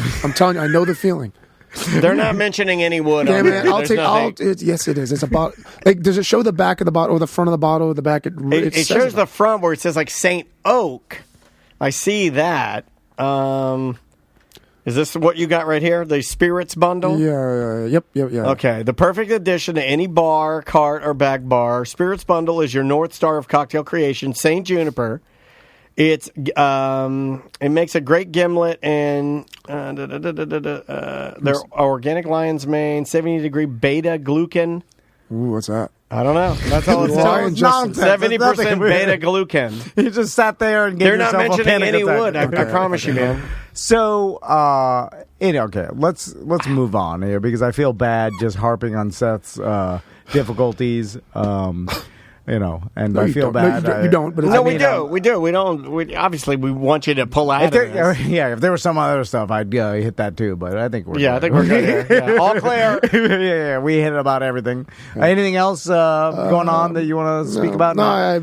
you, I know the feeling. They're not mentioning any wood. Damn it! Yes, it is. It's about like. Does it show the back of the bottle or the front of the bottle or the back? It shows the front where it says like Saint Oak. I see that. Is this what you got right here? The spirits bundle? Yeah. Yep. Okay. The perfect addition to any bar, cart, or back bar. Spirits bundle is your North Star of cocktail creation. St. Juniper. It makes a great gimlet and they're organic lion's mane, 70-degree beta glucan. Ooh, what's that? I don't know. That's all it says. 70% beta glucan. You just sat there and gave They're not yourself mentioning any attack. wood. I promise you, man. So, okay, let's move on here because I feel bad just harping on Seth's difficulties. And I feel bad. No, you don't. But we do. We don't. Obviously, we want you to pull out of this. Yeah, if there was some other stuff, I'd hit that too. But I think we're good. I think we're good here. Yeah, all clear. yeah, we hit about everything. Anything else going on that you want to speak about? No, I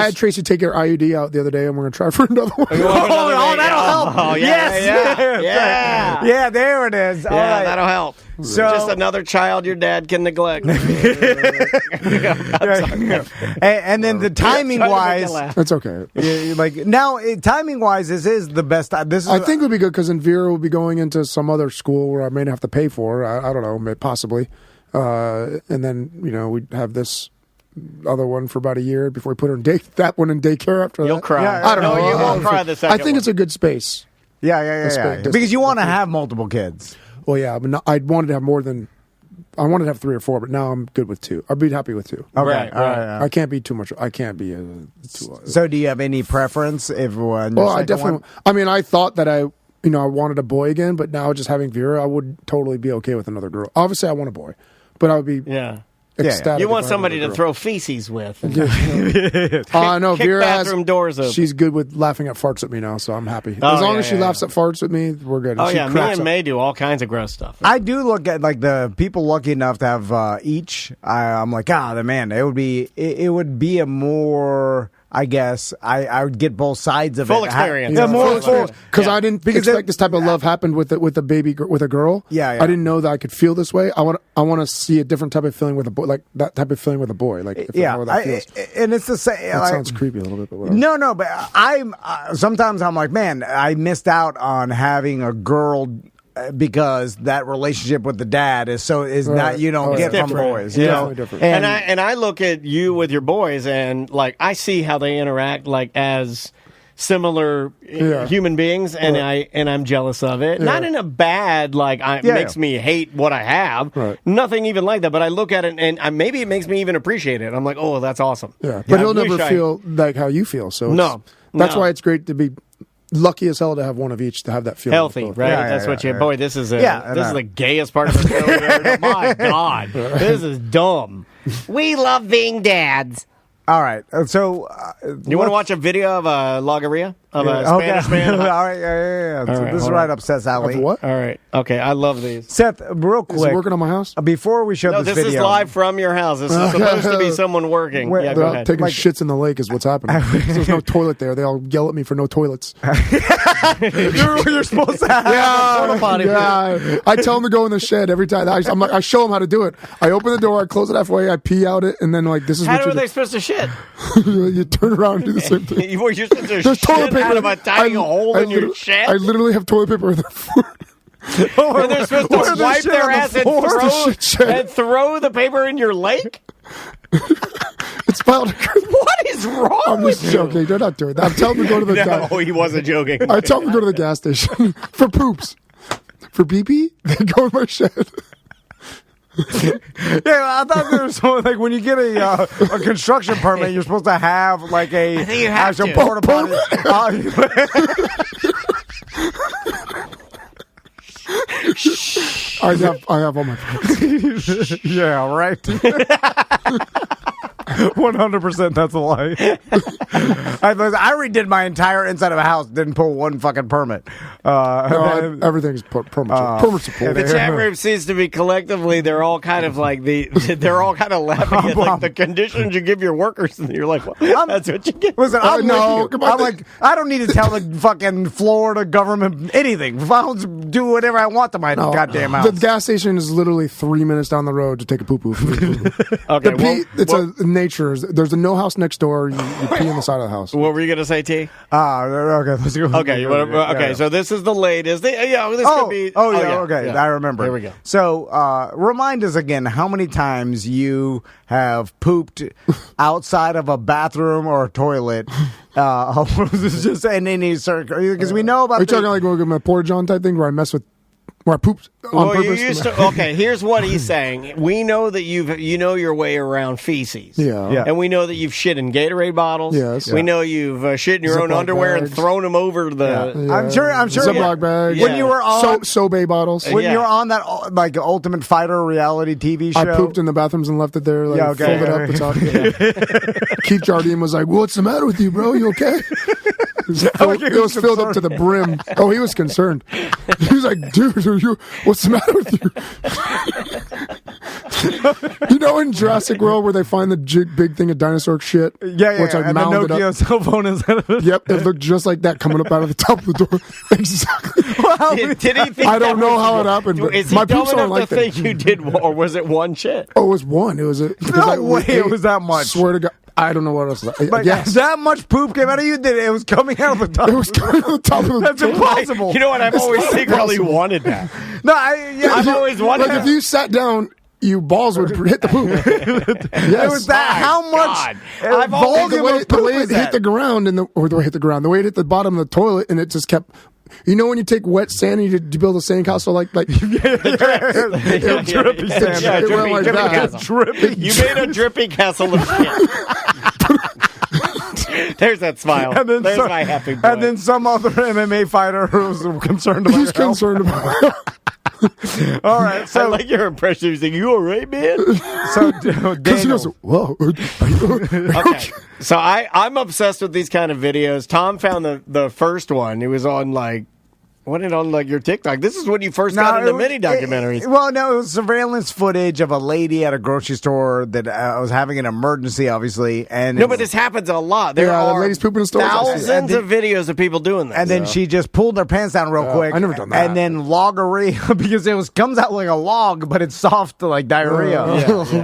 had Tracy take her IUD out the other day, and we're going to try for another one. That'll help. Oh, yeah. Yeah, there it is. Yeah, right. That'll help. So just another child your dad can neglect. And then the timing wise, that's okay. Timing wise, this is the best. I think it would be good because then Vera will be going into some other school where I may have to pay for. I don't know, possibly. And then we'd have this other one for about a year before we put her in that one in daycare after that. You'll cry. Yeah, I don't know. You won't cry the second I think it's a good space. Yeah. Because you want to have multiple kids. Well, yeah, but I wanted to have more than. I wanted to have 3 or 4, but now I'm good with 2. I'd be happy with 2. Okay, right. I can't be too much. I can't be 2. So, do you have any preference if one? Well, I definitely. I mean, I thought that I wanted a boy again, but now just having Vera, I would totally be okay with another girl. Obviously, I want a boy, but I would be ecstatic. You want somebody to throw feces with. I know Vera bathroom doors open. She's good with laughing at farts at me now, so I'm happy. As long as she laughs at farts at me, we're good. Oh, me and May do all kinds of gross stuff. I do look at like the people lucky enough to have each. I'm like, man, it would be a more. I guess I would get both sides of full it. Experience. More full because I didn't expect this type of love happened with a baby with a girl. Yeah. I didn't know that I could feel this way. I want to see a different type of feeling with a boy, like that type of feeling with a boy. Like how that feels. And it's the same. That sounds creepy a little bit, but whatever. No, but I'm sometimes I'm like, man, I missed out on having a girl. Because that relationship with the dad is not you don't get from boys, different. And I look at you with your boys and like I see how they interact like as similar human beings, and I'm jealous of it. Not in a bad makes me hate what I have. Right. Nothing even like that. But I look at it and maybe it makes me even appreciate it. I'm like, oh, that's awesome. Yeah, but he'll never feel like how you feel. So that's why it's great to be. Lucky as hell to have one of each to have that feeling. Healthy, right? That's what you. Boy, this is the gayest part of the show. Here. My God, this is dumb. We love being dads. All right, so you want to watch a video of a logorrhea of a Spanish man? All right, yeah. So this is right up Seth's alley. What? All right, okay, I love these. Seth, real quick, is he working on my house? Before we show this video, is live from your house. This is supposed to be someone working. Go ahead. Taking shits in the lake is what's happening. There's no toilet there. They all yell at me for no toilets. You're supposed to have a porta potty. Yeah, I tell them to go in the shed every time. I show them how to do it. I open the door, I close it halfway, I pee out it, and then this is how what are they supposed to shit? You turn around and do the same thing. You're supposed to shit out of a tiny hole in your shed? I literally have toilet paper in the floor. And they're supposed to wipe their ass and throw the paper in your lake? It's piled. What is wrong I'm with just joking. They're not doing that. I'm telling them to go to the No, he wasn't joking. I tell them to go to the gas station for poops. For pee-pee, they go in my shed. I thought there was something like when you get a construction permit, you're supposed to have like a actual porta potty. I have all my permits. Yeah, right. 100% that's a lie. I redid my entire inside of a house, didn't pull one fucking permit. Everything's permits. Permits are pulled. The chat room seems to be collectively, they're all kind of like they're all kind of laughing at like the conditions you give your workers, and you're like, well, that's what you get. Listen, I'm like, I don't need to tell the fucking Florida government anything. I'll do whatever I want to my goddamn house. The gas station is literally 3 minutes down the road to take a poo-poo. Okay, it's a nature. There's a no house next door. You pee in the side of the house. What were you going to say, T? Okay, let's go. Okay, so this is the latest. This could be. Okay, I remember. Here we go. So, remind us again how many times you have pooped outside of a bathroom or a toilet. Just in any circle, because we know about. Are you talking like my Porta John type thing where I pooped on purpose? Okay, here's what he's saying. We know that you know your way around feces. Yeah. And we know that you've shit in Gatorade bottles. Yes. We know you've shit in your own underwear and thrown them over the... Yeah. I'm sure. Ziploc bags. When you were on... Sobe bottles. When you were on that Ultimate Fighter reality TV show... I pooped in the bathrooms and left it there. Folded up the top. Keith Jardine was like, what's the matter with you, bro? You okay? It was filled up to the brim. Oh, he was concerned. He was like, dude, what's the matter with you? You know in Jurassic World where they find the big thing of dinosaur shit? Yeah. Which and the Nokia cell phone is out of it. Yep, it looked just like that coming up out of the top of the door. Exactly. Did he think I don't know how it happened, but is he my dumb poops aren't enough like to think you did, or was it one shit? Oh, it was one. It was no way it was that much. Swear to God. I don't know what else. But yes. That much poop came out of you that it was coming out of the top. It was coming out of the top of the That's impossible. You know what? I've always secretly wanted that. No, I've always wanted that. Like if you sat down, your balls would hit the poop. Yes. It was that. How much volume of poop the way it hit the ground, the way it hit the bottom of the toilet, and it just kept. You know when you take wet sand and you build a sandcastle like drippy sand. You made a drippy castle of shit. There's that smile. And then there's my happy boy. And then some other MMA fighter who's concerned about He's concerned about All right. So I like your impression. He's like, you all right, man? So, Daniel. He goes, whoa. Okay. So I'm obsessed with these kind of videos. Tom found the first one. It was on your TikTok. This is when you first got into mini documentaries. It was surveillance footage of a lady at a grocery store that was having an emergency, obviously. And but this happens a lot. There are ladies pooping in stores. Thousands of videos of people doing this. And then she just pulled their pants down real quick. I never done that. And then loggery, because comes out like a log, but it's soft like diarrhea.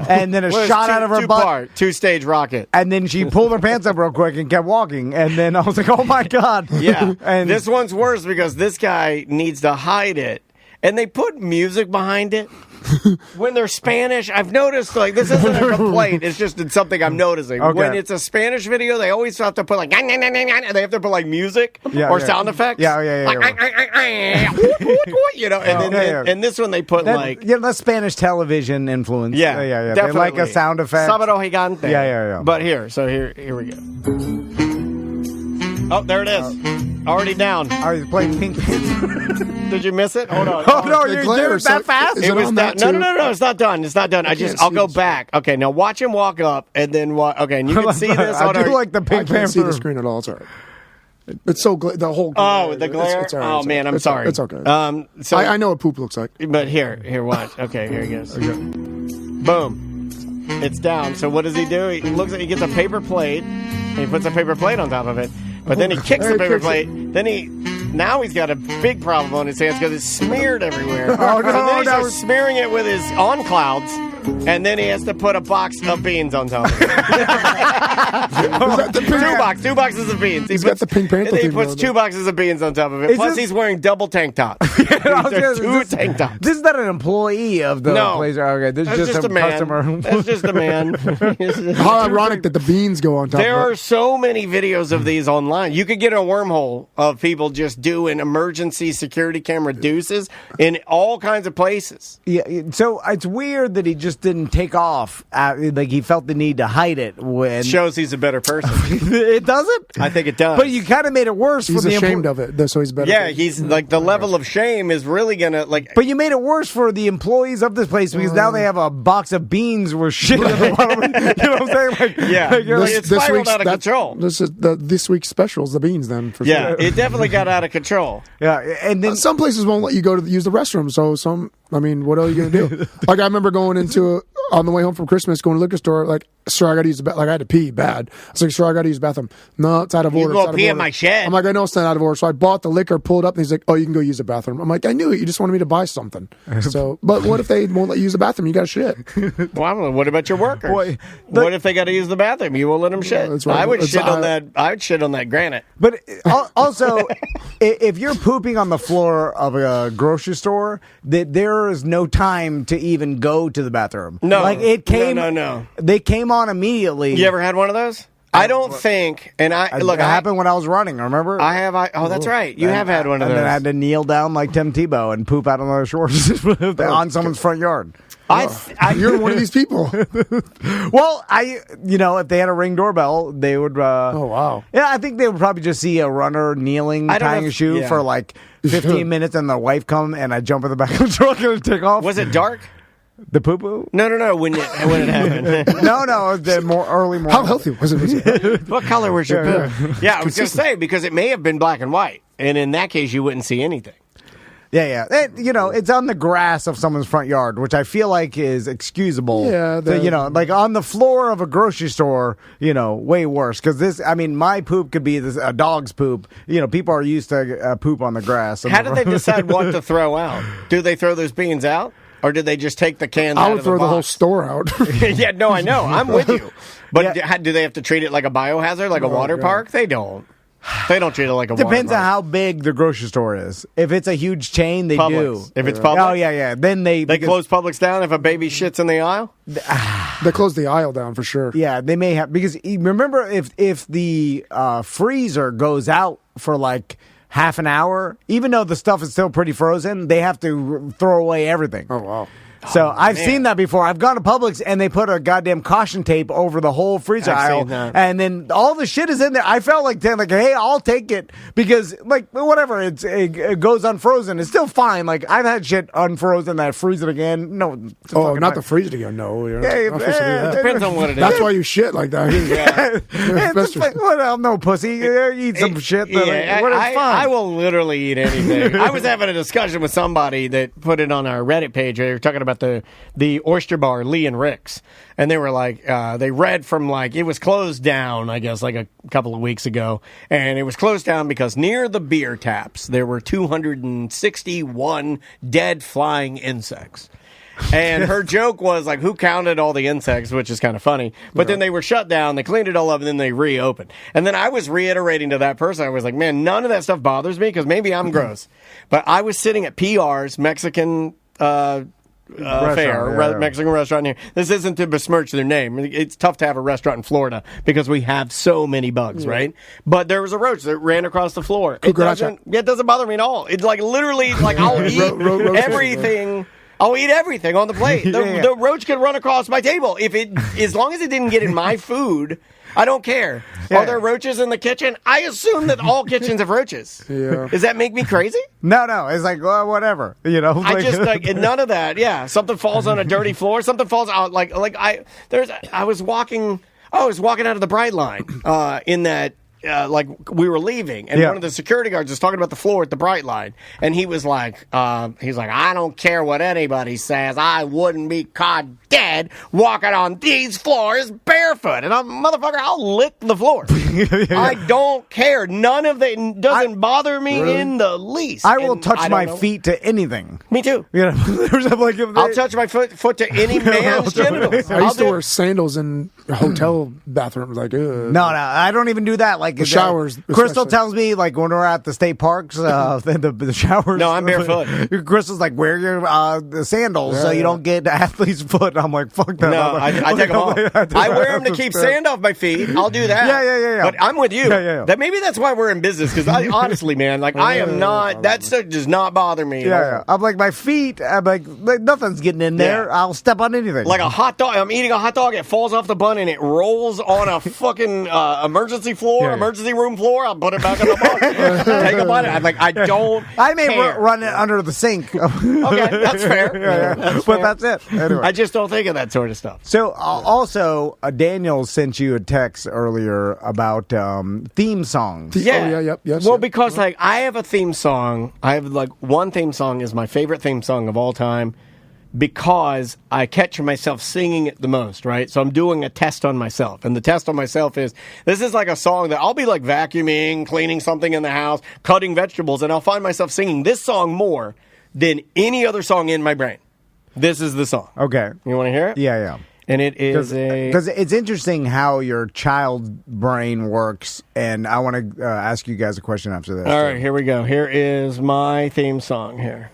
And then shot out of her butt. 2-stage rocket. And then she pulled her pants up real quick and kept walking. And then I was like, oh my God. Yeah. And this one's worse because this guy needs to hide it, and they put music behind it. When they're Spanish, I've noticed this isn't a complaint. It's just something I'm noticing. Okay. When it's a Spanish video, they always have to put and they have to put music or sound effects. Yeah. And this one they put the Spanish television influence. Yeah. They like a sound effect. Sábado gigante. Yeah. But here we go. Oh, there it is. Already down. Are you playing Pink Panther? Did you miss it? Hold on. Oh, no, you did it that fast? It was that. No. It's not done. It's not done. I'll go back. Okay, now watch him walk up, and then okay, and you can see this. I do like the Pink Panther. I can't see the screen at all. It's all right. It's so the whole. Glare, the glare. It's all right. Oh man, I'm sorry. It's okay. So I know what poop looks like. But here, watch. Okay, here he goes. Okay. Boom. It's down. So what does he do? He he gets a paper plate, and he puts a paper plate on top of it. But then he kicks the paper plate. Now he's got a big problem on his hands because it's smeared everywhere. Oh, no. And then he starts smearing it with his on clouds, and then he has to put a box of beans on top of it. Two boxes of beans. He's got the Pink Panther. He puts 2 boxes of beans on top of it. Plus, he's wearing double tank tops. Two tank tops. This is not an employee of the place. Okay, this is just a customer. That's just a man. How ironic that the beans go on top of it. There are so many videos of these online. You could get a wormhole of people just doing emergency security camera deuces in all kinds of places. Yeah, so it's weird that he just didn't take off. He felt the need to hide it. Shows he's a better person. It doesn't? I think it does. But you kind of made it worse for the ashamed of it, so he's better. Yeah, he's the level of shame is really gonna But you made it worse for the employees of this place because now they have a box of beans with shit at the bottom. You know what I'm saying? It's spiraled out of control. This is this week's specials, the beans. Then for sure. It definitely got out of control. Yeah, and then some places won't let you go to use the restroom. So what are you gonna do? I remember going on the way home from Christmas, going to the liquor store. Sir, I got to use the bathroom. I had to pee bad. I was like, sir, I got to use the bathroom. No, it's out of order. You go pee in my shed. I'm like, I know it's not out of order. So I bought the liquor, pulled it up, and he's like, oh, you can go use the bathroom. I'm like, I knew it. You just wanted me to buy something. But what if they won't let you use the bathroom? You got to shit. Well, what about your workers? What if they got to use the bathroom? You won't let them shit. That's right. I would shit on that. I would shit on that granite. But also, if you're pooping on the floor of a grocery store, there is no time to even go to the bathroom. No, it came. No. They came on immediately. You ever had one of those? I don't think, and it happened when I was running. Remember? I have. Oh, that's right. You have had one of those. And then I had to kneel down like Tim Tebow and poop out on the shorts on someone's front yard. You're one of these people. Well, if they had a Ring doorbell, they would. Oh wow! Yeah, I think they would probably just see a runner kneeling, tying a shoe for 15 minutes, and the wife come and I jump in the back of the truck and take off. Was it dark? The poo-poo? No. When it happened. No. It was the early morning. How healthy was it? What color was your poo? Yeah, I was going to say, because it may have been black and white. And in that case, you wouldn't see anything. Yeah. It's on the grass of someone's front yard, which I feel like is excusable. Yeah. On the floor of a grocery store, way worse. Because my poop could be a dog's poop. People are used to poop on the grass. How do they decide what to throw out? Do they throw those beans out? Or did they just take the cans out of the box? I would throw the whole store out. Yeah, no, I know. I'm with you. But do they have to treat it like a biohazard, like a water park? They don't. They don't treat it like a water park. Depends on how big the grocery store is. If it's a huge chain, they do. If it's public? Oh, yeah. Then they close Publix down if a baby shits in the aisle? They close the aisle down for sure. Yeah, they may have. Because remember, if the freezer goes out for half an hour, even though the stuff is still pretty frozen, they have to throw away everything. Oh, wow. So I've seen that before. I've gone to Publix and they put a goddamn caution tape over the whole freezer aisle, and then all the shit is in there. I felt like hey, I'll take it because like whatever, it goes unfrozen. It's still fine. Like I've had shit unfrozen that I freeze it again. No, not to freeze it again. No, it depends on what it is. That's why you shit like that. It's like, well, no, pussy. Eat some shit. I will literally eat anything. I was having a discussion with somebody that put it on our Reddit page. They were talking about the oyster bar, Lee and Rick's. And they were like, they read from like, it was closed down, I guess, like a couple of weeks ago. And it was closed down because near the beer taps, there were 261 dead flying insects. And her joke was like, who counted all the insects, which is kind of funny. But then they were shut down, they cleaned it all up, and then they reopened. And then I was reiterating to that person, I was like, man, none of that stuff bothers me because maybe I'm gross. But I was sitting at PR's Mexican Mexican restaurant here. This isn't to besmirch their name. It's tough to have a restaurant in Florida because we have so many bugs, right? But there was a roach that ran across the floor. It doesn't bother me at all. It's like literally like I'll eat everything. I'll eat everything on the plate. The roach can run across my table as long as it didn't get in my food. I don't care. Yeah. Are there roaches in the kitchen? I assume that all kitchens have roaches. Yeah. Does that make me crazy? No. It's like, well, whatever. You know, I just like none of that. Yeah, something falls on a dirty floor. Something falls out. I was walking out of the Bright Line in that. Like we were leaving, and one of the security guards was talking about the floor at the Bright Line, and he was like, I don't care what anybody says, I wouldn't be caught dead walking on these floors barefoot. And motherfucker, I'll lick the floor. I don't care. None of it doesn't bother me in the least. I will touch my feet to anything. Me too. You know, I'll touch my foot to any man's genitals. I used to wear sandals in hotel bathrooms. Like, no, I don't even do that. Like the showers. Crystal tells me, like when we're at the state parks, the showers. No, I'm barefoot. Crystal's like, wear your sandals so you don't get athlete's foot. I'm like, fuck that. No, I take them off. I wear them to keep sand off my feet. I'll do that. Yeah. But I'm with you. That maybe that's why we're in business. Because honestly, man, like I am not. That stuff does not bother me. Yeah. I'm like my feet. I'm like nothing's getting in there. I'll step on anything. Like a hot dog. I'm eating a hot dog. It falls off the bun and it rolls on a fucking emergency room floor. I'll put it back on the bun. Take a bite. I'm like, I don't. I may run it under the sink. Okay, that's fair. But that's it. Anyway. I just don't think of that sort of stuff. So also, Daniel sent you a text earlier about theme songs. Yes. Well, because like I have a theme song. I have like one theme song is my favorite theme song of all time. Because I catch myself singing it the most, right? So I'm doing a test on myself. And the test on myself is, this is like a song that I'll be like vacuuming, cleaning something in the house, cutting vegetables, and I'll find myself singing this song more than any other song in my brain. This is the song. Okay. You want to hear it? Yeah. And it is because it's interesting how your child brain works, and I want to ask you guys a question after this. All right, here we go. Here is my theme song here.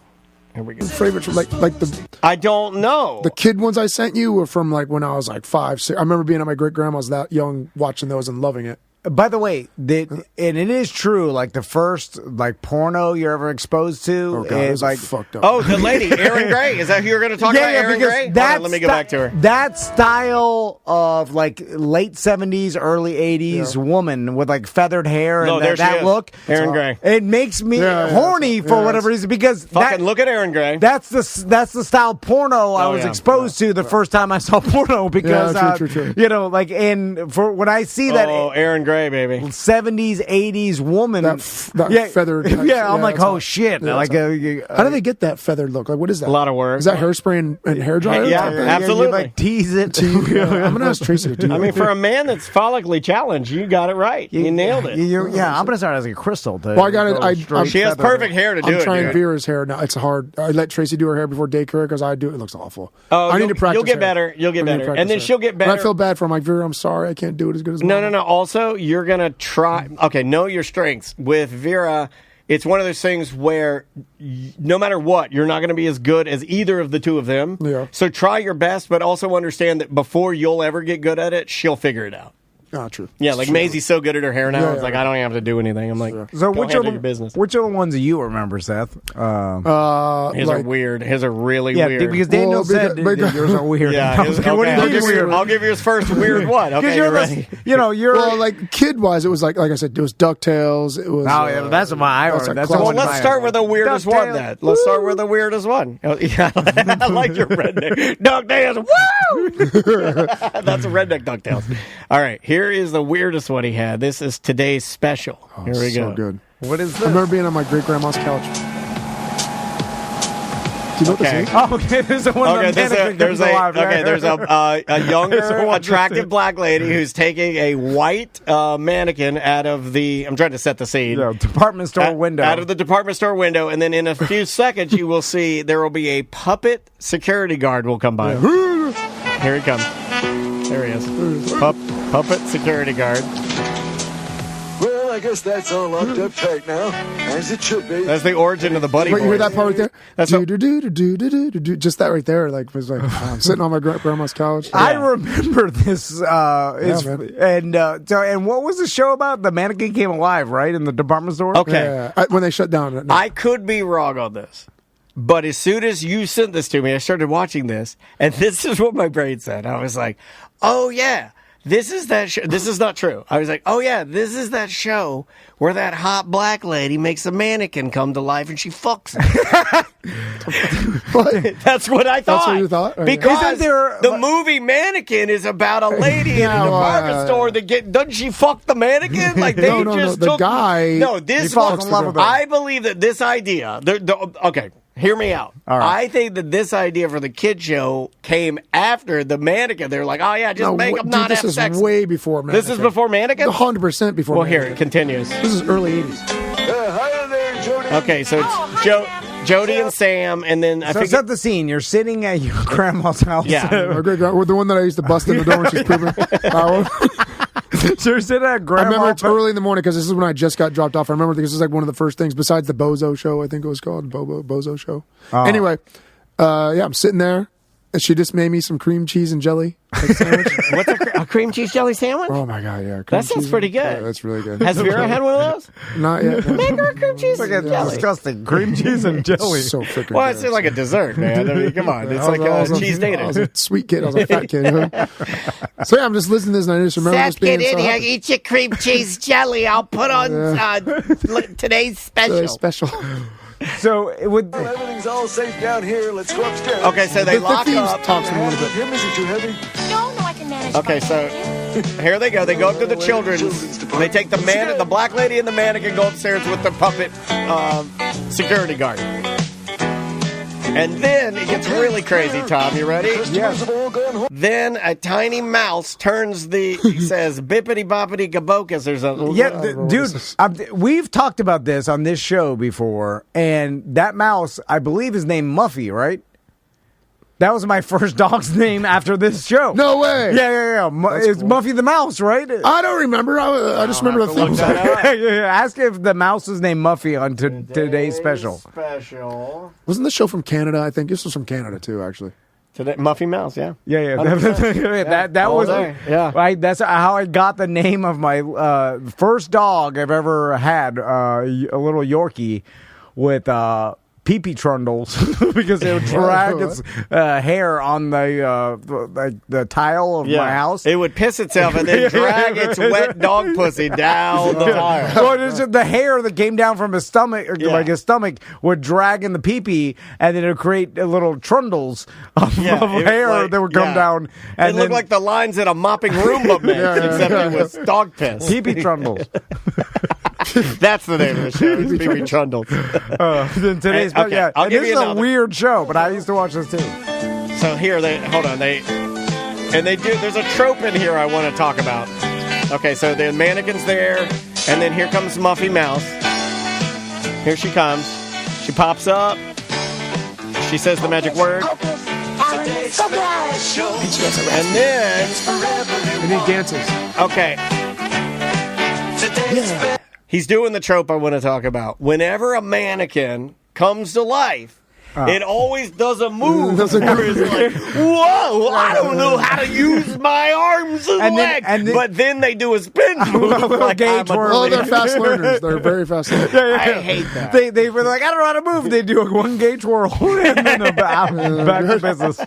Here we go. Favorites from like the I don't know. The kid ones I sent you were from like when I was like 5, 6. I remember being at my great grandma's that young, watching those and loving it. By the way, and it is true. Like the first like porno you're ever exposed to is like fucked up. Oh, the lady, Erin Gray. Is that who you're going to talk about? Erin Gray. Let me go back to her. That style of like late 70s, early 80s woman with like feathered hair and that look. Erin Gray. It makes me horny for whatever reason because fucking look at Erin Gray. That's the style porno I was exposed to the first time I saw porno because true. You know, like for when I see that Erin Gray, baby. 70s, 80s woman. That feathered. I'm like, oh shit. Yeah, like, how do they get that feathered look? Like, what is that? A lot of work. Is that hairspray and hair dryer? Yeah, absolutely. You, like, tease it. I'm going to ask Tracy to do that. I mean, for a man that's follically challenged, you got it right. You nailed it. I'm going to start asking Crystal. Well, I got it. She has perfect hair to do it. I'm trying Vera's hair now. It's hard. I let Tracy do her hair before daycare because I do it. It looks awful. Oh, I need to practice. You'll get better. You'll get better. And then she'll get better. And I feel bad for her. I'm like, Vera, I'm sorry. I can't do it as good as No. Also, you're going to try. Okay, know your strengths. With Vera, it's one of those things where no matter what, you're not going to be as good as either of the two of them. Yeah. So try your best, but also understand that before you'll ever get good at it, she'll figure it out. true. Yeah, like True. Maisie's so good at her hair now. Yeah, it's like I don't even have to do anything. I'm like, So which of your business? Which of the ones do you remember, Seth? His are weird. His are really weird. Because Daniel said yours are weird. Yeah, what do you mean weird? I'll give you his first weird one. Okay, you ready? You're like kid-wise, it was like I said, it was DuckTales. It was. That's what I remember. Well, let's start with the weirdest one. Then let's start with the weirdest one. Yeah, I like your redneck DuckTales. Woo! That's a redneck DuckTales. All right, here is the weirdest one he had. This is today's special. Here we go. So good. What is this? I remember being on my great grandma's couch. Do you know what this is? Oh, okay. There's a one. Okay, there's a younger, attractive black lady who's taking a white mannequin out of the. I'm trying to set the scene. Department store window. Out of the department store window, and then in a few seconds you will see there will be a puppet security guard will come by. Here he comes. There he is. Puppet security guard. Well, I guess that's all locked up tight now, as it should be. That's the origin of the buddy. Wait, you hear that part right there? That's just that right there. Like was like I'm sitting on my grandma's couch. Yeah. I remember this. And what was the show about? The mannequin came alive, right, in the department store. Okay, when they shut down. I could be wrong on this, but as soon as you sent this to me, I started watching this, and this is what my brain said. I was like, "Oh yeah." This is that show. This is not true. I was like, oh, yeah, this is that show where that hot black lady makes a mannequin come to life and she fucks it. That's what I thought. That's what you thought? Because the movie Mannequin is about a lady in a department store that doesn't she fuck the mannequin? Like they the guy. No, this falls in love with her. I believe that this idea. Okay. Hear me out. Right. I think that this idea for the kid show came after the mannequin. They're like, oh, yeah, just make them not have sex. This is way before Mannequin. This is before Mannequin? 100% before Well, Mannequin. here, it continues. This is early 80s. Hi there, Jody. Okay, so it's Jody and Sam, and then I think... set the scene. You're sitting at your grandma's house. Yeah. We're the one that I used to bust in the door when she's pooping. So you're sitting at grandma's. I remember it's early in the morning because this is when I just got dropped off. I remember this is like one of the first things besides the Bozo show. I think it was called Bozo show. Oh. Anyway, I'm sitting there, and she just made me some cream cheese and jelly sandwich. What's a cream cheese jelly sandwich? Oh my god, yeah, that sounds pretty good. Yeah, that's really good. Has Vera had one of those? Not yet. No. Make her a cream cheese and jelly. Disgusting. Cream cheese and jelly. So freaking. Well, it's like a dessert, man. I mean, come on, it's like a cheese data. I was a sweet kid. I was a fat kid. So yeah, I'm just listening to this, and I just remember Seth, this being get in here, eat your cream cheese jelly. I'll put on today's special. Special. So it would. Well, everything's all safe down here. Let's go upstairs. Okay, so they lock up. Talks a little bit. Him, is it too heavy? No, I can manage. Okay, so here they go. They go up to the children's. They take the black lady and the mannequin go upstairs with the puppet security guard. And then it gets really crazy, Tom. You ready? Yes. Then a tiny mouse turns he says, bippity boppity gabokus. There's a... Dude, we've talked about this on this show before, and that mouse, I believe, is named Muffy, right? That was my first dog's name after this show. No way. Yeah. It's cool. Muffy the mouse, right? I don't remember. I just remember the thing. Ask if the mouse was named Muffy on today's special. Wasn't the show from Canada? I think this was from Canada too, actually. Today, Muffy Mouse, yeah. Yeah. That was right. That's how I got the name of my first dog I've ever had, a little Yorkie with pee-pee trundles because it would drag its hair on the tile of my house. It would piss itself and then drag its wet dog pussy down the tile. Well, the hair that came down from his stomach, like his stomach, would drag in the pee-pee, and then it would create little trundles of hair that would come down. And it looked like the lines in a mopping Roomba mix, except it was dog piss. Pee-pee trundles. That's the name of the show. It's Pee-pee Trundles. Today's this is a weird show, but I used to watch this too. So here there's a trope in here I want to talk about. Okay, so the mannequin's there, and then here comes Muffy Mouse. Here she comes. She pops up. She says the magic word. And then he dances. Okay. He's doing the trope I want to talk about. Whenever a mannequin comes to life, It always does a move. It's like, whoa, I don't know how to use my arms and legs. But then they do a spin move. Like they're fast learners. They're very fast learners. I hate that. They were like, I don't know how to move. They do a 1-gauge whirl and then back to business.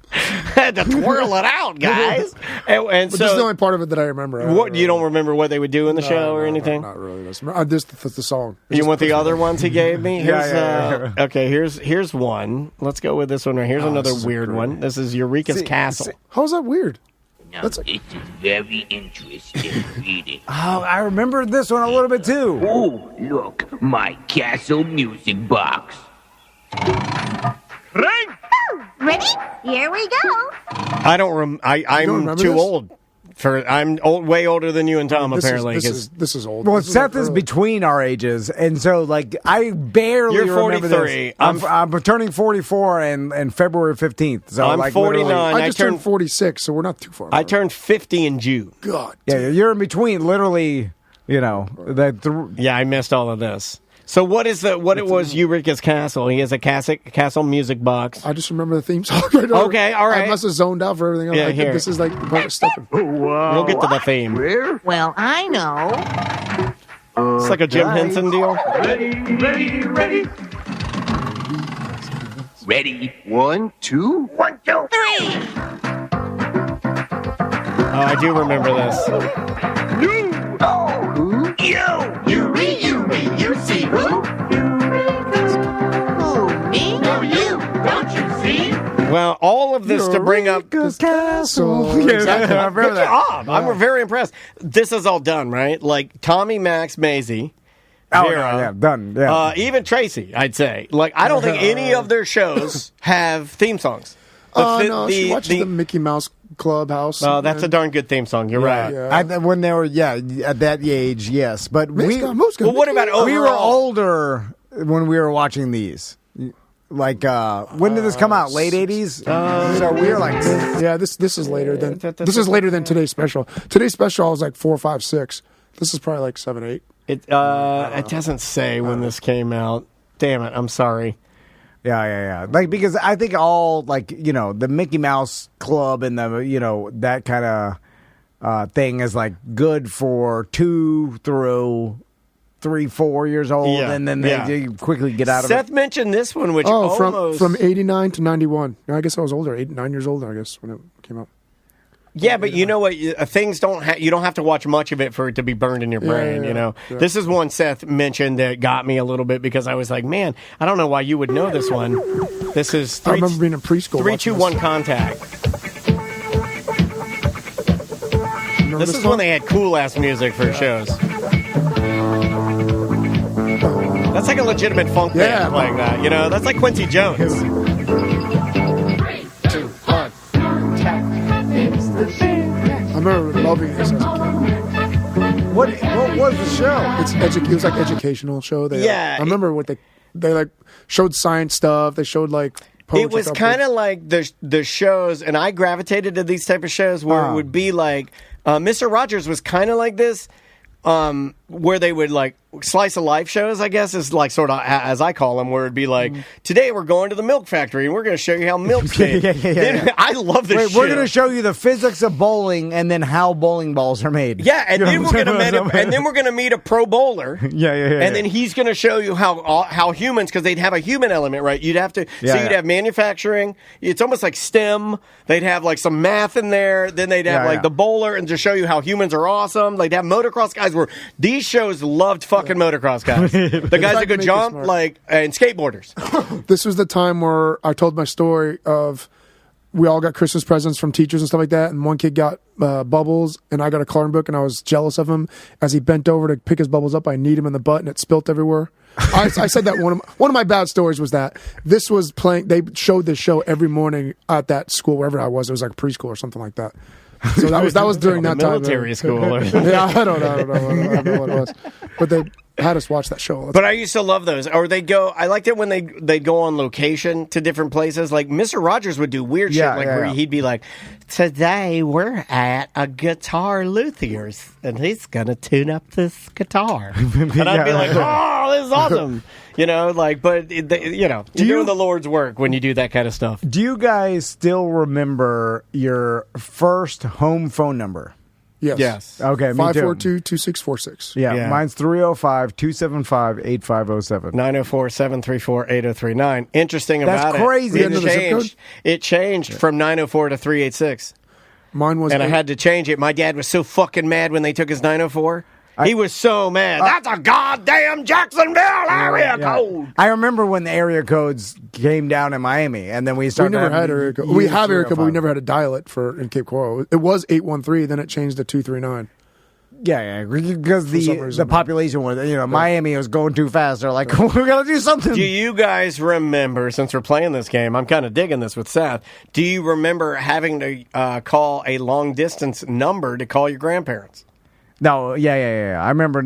Had to twirl it out, guys. And so this is the only part of it that I remember. What you don't remember what they would do in the show or anything? Not really. Just the song. You want the other ones he gave me? Okay, here's one. Let's go with this one right. Here's another weird one. This is Eureka's Castle. How's that weird? Now, this is very interesting reading. Oh, I remember this one a little bit too. Oh, look, my castle music box. Right? Ready? Here we go. I don't. I'm too old. I'm way older than you and Tom, apparently. This is old. Well, Seth is between our ages, and so I barely You're remember 43. this. I'm turning 44 and February 15th. So I'm 49. I just turned 46, so we're not too far. I turned 50 in June. God. Yeah, you're in between. Literally, yeah, I missed all of this. So what was Eureka's Castle? He has a castle music box. I just remember the theme song. Right now. Okay, all right. I must have zoned out for everything else. Yeah, here. This is like the part of stepping. We'll get to the theme. Well, I know. It's like a Jim Henson deal. Ready? 1, 2. 1, 2, 3. Oh, I do remember this. Who? You see who? Who, me? No, you. Don't you see? Well, all of this to bring up Castle. Exactly. Good job. I'm very impressed. This is all done, right? Like Tommy, Max, Maisie. Vera, done. Yeah. Even Tracy, I'd say. Like, I don't think any of their shows have theme songs. No, she watches the Mickey Mouse Clubhouse. Oh, that's a darn good theme song. You're right. Yeah. When they were, at that age, yes. But what about overall? We were older when we were watching these. Like, when did this come out? Late 80s? So we were like... Yeah, this is later than... This is later than today's special. Today's special was like 4, 5, 6. This is probably like 7, 8. It doesn't say when this came out. Damn it, I'm sorry. Yeah. Like, because I think all, the Mickey Mouse Club and the, that kind of thing is, good for 2 through 3, 4 years old, and then they quickly get out of it. Seth mentioned this one, which almost... from 89 to 91. I guess I was older, 8, 9 years older, I guess, when it came out. Yeah, but you know what? Things you don't have to watch much of it for it to be burned in your brain, Yeah. This is one Seth mentioned that got me a little bit because I was like, man, I don't know why you would know this one. This is... I remember being in preschool. 3, 2, 1 Contact. This is when they had cool-ass music for shows. That's like a legitimate funk band playing that, That's like Quincy Jones. 3, 2, 1. I remember loving this as a kid. What was the show? It was like educational show. I remember what they showed science stuff. They showed poetry. It was kind of like the shows, and I gravitated to these type of shows where it would be like Mr. Rogers was kind of like this. Where they would slice of life shows, I guess, is sort of as I call them, where it'd be like, today we're going to the milk factory and we're going to show you how milk's made. I love this shit. We're going to show you the physics of bowling and then how bowling balls are made. Yeah, and then we're going to meet a pro bowler. And then he's going to show you how humans, because they'd have a human element, right? You'd have to you'd have manufacturing. It's almost like STEM. They'd have some math in there. Then they'd have the bowler and to show you how humans are awesome. They'd have motocross guys where these shows loved fucking motocross guys. The guys that could jump, and skateboarders. This was the time where I told my story of we all got Christmas presents from teachers and stuff like that, and one kid got bubbles, and I got a coloring book, and I was jealous of him. As he bent over to pick his bubbles up, I kneed him in the butt, and it spilt everywhere. I said that one of my bad stories was that this was playing. They showed this show every morning at that school, wherever I was. It was like preschool or something like that. So that was during that time. Military school. Yeah, I don't know what it was. But had us watch that show. But I used to love those. Or I liked it when they'd go on location to different places. Like Mr. Rogers would do weird shit, where he'd be like, "Today we're at a guitar luthier's, and he's gonna tune up this guitar." And I'd be like, "Oh, this is awesome." But you're doing the Lord's work when you do that kind of stuff. Do you guys still remember your first home phone number? Yes. Okay, me too. 542-2646. Yeah, mine's 305-275-8507. 904-734-8039. Interesting about That's crazy. It changed from 904 to 386. Mine was... And I had to change it. My dad was so fucking mad when they took his 904. He was so mad. That's a goddamn Jacksonville area code. I remember when the area codes came down in Miami, and then we started. We never had area code. We have area code, but we never had to dial it in Cape Coral. It was 813, then it changed to 239. Yeah, because the population was, Miami was going too fast. They're like, we got to do something. Do you guys remember, since we're playing this game, I'm kind of digging this with Seth, do you remember having to call a long-distance number to call your grandparents? No, yeah. I remember,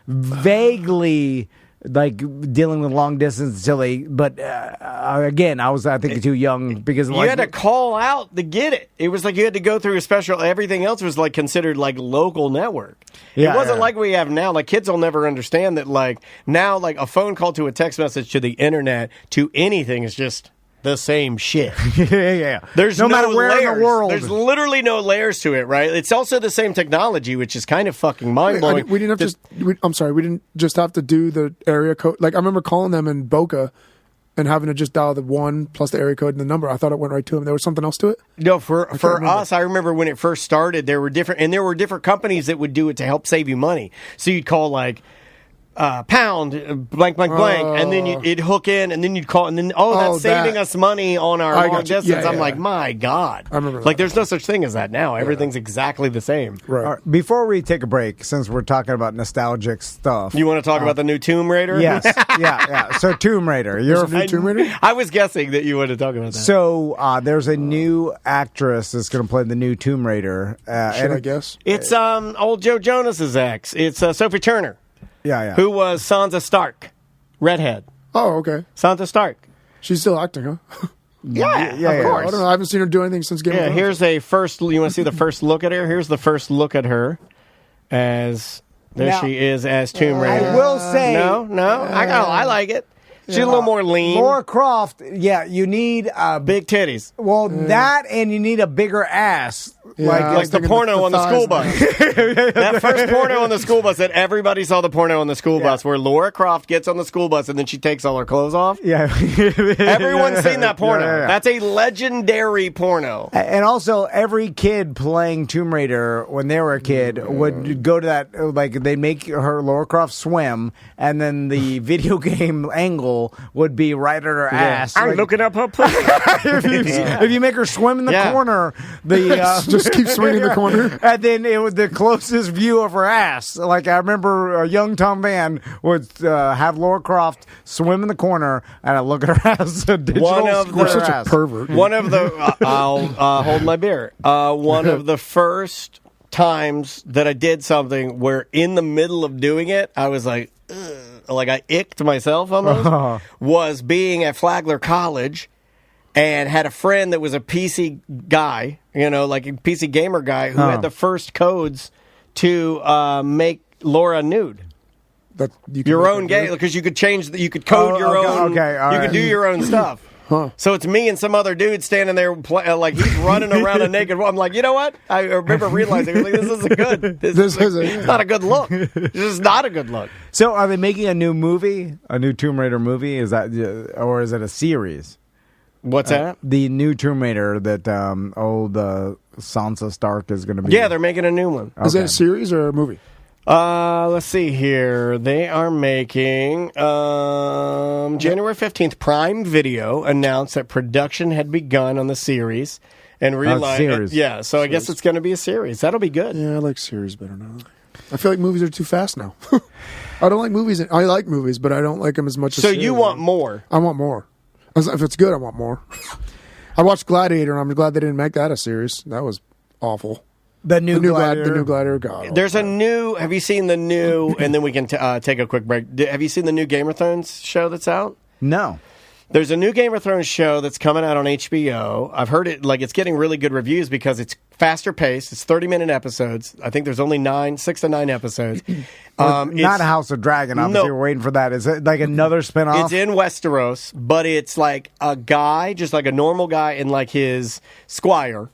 vaguely, dealing with long distance until but again, I think, too young because... You had to call out to get it. It was like you had to go through a special... Everything else was, considered, local network. It wasn't like we have now. Kids will never understand that, now, a phone call to a text message to the internet to anything is just... the same shit. Yeah. There's no matter where layers. in the world. There's literally no layers to it, right? It's also the same technology, which is kind of fucking mind-blowing. We didn't have we didn't just have to do the area code. I remember calling them in Boca and having to just dial the 1 plus the area code and the number. I thought it went right to them. There was something else to it? No, for us, I remember when it first started, there were different companies that would do it to help save you money. So you'd call pound blank, and then it'd hook in, and then you'd call, and then that's saving us money on our long distance. Yeah. I'm like, my God, I remember that. There's no such thing as that now. Everything's exactly the same. Right. All right, before we take a break, since we're talking about nostalgic stuff, you want to talk about the new Tomb Raider? Yes, yeah. So Tomb Raider, Tomb Raider. I was guessing that you wanted to talk about that. So there's a new actress that's going to play the new Tomb Raider. Should I guess? It's old Joe Jonas's ex. It's Sophie Turner. Yeah. Who was Sansa Stark, redhead. Oh, okay. Sansa Stark. She's still acting, huh? Yeah, of course. I don't know. I haven't seen her do anything since Game of Thrones. Here's a first. You want to see the first look at her? Here's the first look at her as she is as Tomb Raider. I will say, no. I like it. She's a little more lean. Laura Croft. Yeah, you need big titties. Well, that and you need a bigger ass. Like the porno on the school bus. That first porno on the school bus that everybody saw the porno on the school bus where Laura Croft gets on the school bus and then she takes all her clothes off. Yeah. Everyone's seen that porno. Yeah. That's a legendary porno. And also, every kid playing Tomb Raider when they were a kid would go to that, they'd make her Laura Croft swim, and then the video game angle would be right at her ass. I'm looking up her pussy. if you make her swim in the corner, just keep swinging the corner. And then it was the closest view of her ass. I remember young Tom Van would have Laura Croft swim in the corner and I look at her ass. We're such a pervert. One of the I'll hold my beer. One of the first times that I did something where in the middle of doing it, I was like, ugh, I icked myself almost. Was being at Flagler College. And had a friend that was a PC guy, a PC gamer guy, who had the first codes to make Laura nude. Your own game, because you could change, you could code your own. Okay, you could do your own stuff. Huh. So it's me and some other dude standing there, he's running around a naked. I'm like, you know what? I remember realizing, this isn't good. This is not a good look. This is not a good look. So, are they making a new movie, a new Tomb Raider movie? Is that, or is it a series? What's that? The new Tomb Raider that old Sansa Stark is going to be. Yeah, they're making a new one. Okay. Is it a series or a movie? Let's see here. They are making January 15th. Prime Video announced that production had begun on the series and realized. So I guess it's going to be a series. That'll be good. Yeah, I like series better now. I feel like movies are too fast now. I don't like movies. I like movies, but I don't like them as much as. So you want more? I want more. If it's good, I want more. I watched Gladiator, and I'm glad they didn't make that a series. That was awful. The new glider. The new glider. God. There's a new. Have you seen the new? And then we can take a quick break. Have you seen the new Game of Thrones show that's out? No. There's a new Game of Thrones show that's coming out on HBO. I've heard it, it's getting really good reviews because it's faster paced. It's 30-minute episodes. I think there's only 6 to 9 episodes. Not House of Dragon, obviously. We're waiting for that. Is it like another spinoff? It's in Westeros, but it's like a guy, just like a normal guy, and like his squire.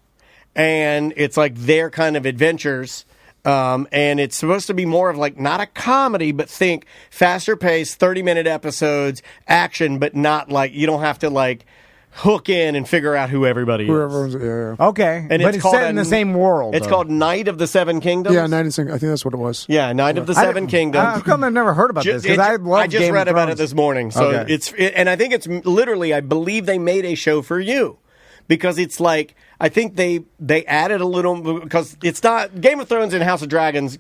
And it's like their kind of adventures. And it's supposed to be more of like not a comedy, but think faster paced, 30-minute episodes, action, but not like you don't have to like hook in and figure out who everybody is. Okay, and but it's set in the same world. It's called Knight of the Seven Kingdoms. Yeah, Knight of the Seven. I think that's what it was. Yeah, Knight of the Seven Kingdoms. How come I've never heard about this? Because I just read about it this morning. So and I think it's literally, I believe they made a show for you. Because it's like, I think they added a little, because it's not, Game of Thrones and House of Dragons,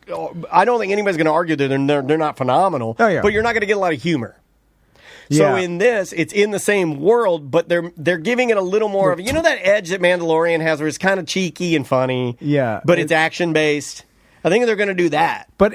I don't think anybody's going to argue that they're not phenomenal, but you're not going to get a lot of humor. So in this, it's in the same world, but they're giving it a little more of, that edge that Mandalorian has where it's kind of cheeky and funny, but it's action-based. I think they're going to do that. But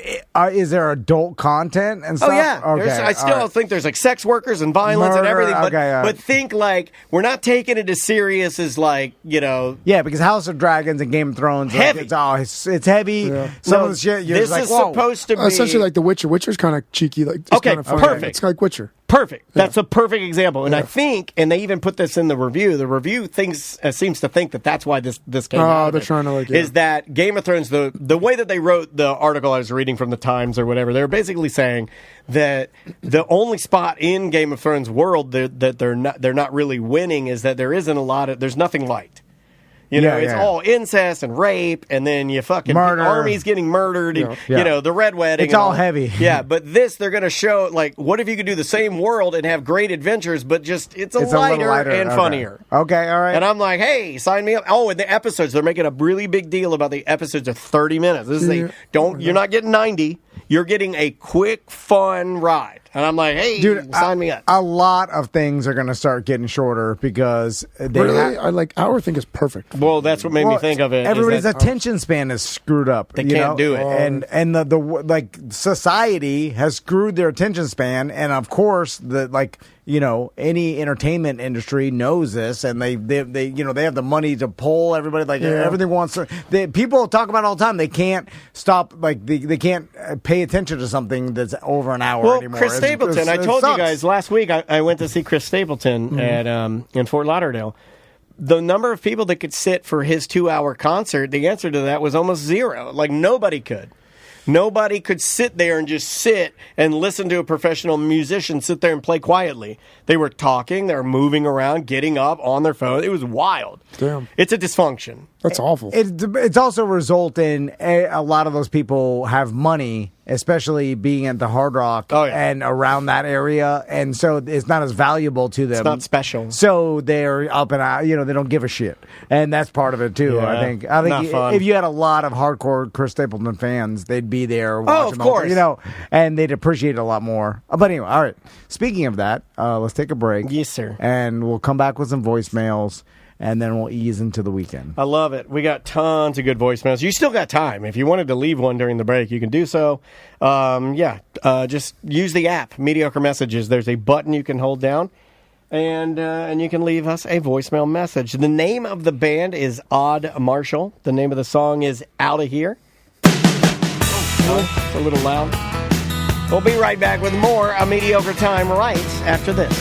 is there adult content and stuff? Oh, yeah. Okay, I still think there's like sex workers and violence and everything. But think like, we're not taking it as serious as like, Yeah, because House of Dragons and Game of Thrones, heavy. It's heavy. Yeah. Some of the shit, you're this like, is supposed to be. Essentially like The Witcher. Witcher's kind of cheeky. Like, it's okay, kind of funny. perfect. It's like Witcher. Perfect. That's a perfect example. And I think, and they even put this in the review, seems to think that that's why this came out. Oh, they're trying to is that Game of Thrones, the way that they wrote the article I was reading from the Times or whatever, they were basically saying that the only spot in Game of Thrones world that they're not really winning is that there isn't there's nothing light. It's all incest and rape, and then you fucking armies getting murdered, and, the red wedding. It's all heavy. Yeah, but they're going to show, like, what if you could do the same world and have great adventures, but just, it's lighter and funnier. Okay, all right. And I'm like, hey, sign me up. Oh, and the episodes, they're making a really big deal about the episodes of 30 minutes. This is you're not getting 90. You're getting a quick, fun ride. And I'm like, hey, dude, sign me up. A lot of things are going to start getting shorter because hour thing is perfect. Well, that's what made me think of it. Everybody's attention span is screwed up. They can't do it. And the society has screwed their attention span. And of course, any entertainment industry knows this, and they have the money to pull everybody. Everything wants to. People talk about it all the time. They can't stop. They can't pay attention to something that's over an hour anymore. Chris Stapleton. I told you guys last week. I went to see Chris Stapleton at in Fort Lauderdale. The number of people that could sit for his 2-hour concert, the answer to that was almost zero. Like, nobody could. Nobody could sit there and just sit and listen to a professional musician sit there and play quietly. They were talking, they were moving around, getting up on their phone. It was wild. Damn. It's a dysfunction. That's awful. It's also result in a lot of those people have money, especially being at the Hard Rock and around that area, and so it's not as valuable to them. It's not special. So they're up and out. They don't give a shit, and that's part of it too. Yeah, I think fun. If you had a lot of hardcore Chris Stapleton fans, they'd be there watching. Of course. And they'd appreciate it a lot more. But anyway, all right. Speaking of that, let's take a break. Yes, sir. And we'll come back with some voicemails. And then we'll ease into the weekend. I love it. We got tons of good voicemails. You still got time. If you wanted to leave one during the break, you can do so. Just use the app, Mediocre Messages. There's a button you can hold down, and you can leave us a voicemail message. The name of the band is Odd Marshall. The name of the song is Outta Here. It's a little loud. We'll be right back with more A Mediocre Time right after this.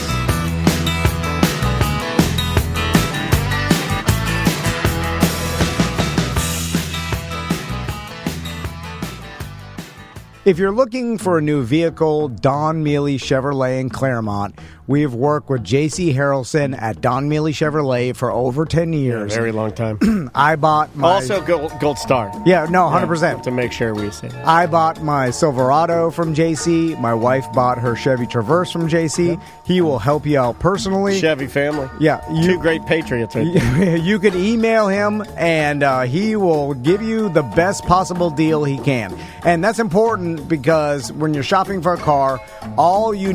If you're looking for a new vehicle, Don Mealy Chevrolet in Claremont, we've worked with J.C. Harrelson at Don Mealy Chevrolet for over 10 years. Yeah, very long time. I bought my... Also Gold Star. Yeah, no, 100%. To make sure we say that. I bought my Silverado from J.C. My wife bought her Chevy Traverse from J.C. Yep. He will help you out personally. Chevy family. Yeah. Two great patriots right there. You can email him, and he will give you the best possible deal he can. And that's important because when you're shopping for a car, all you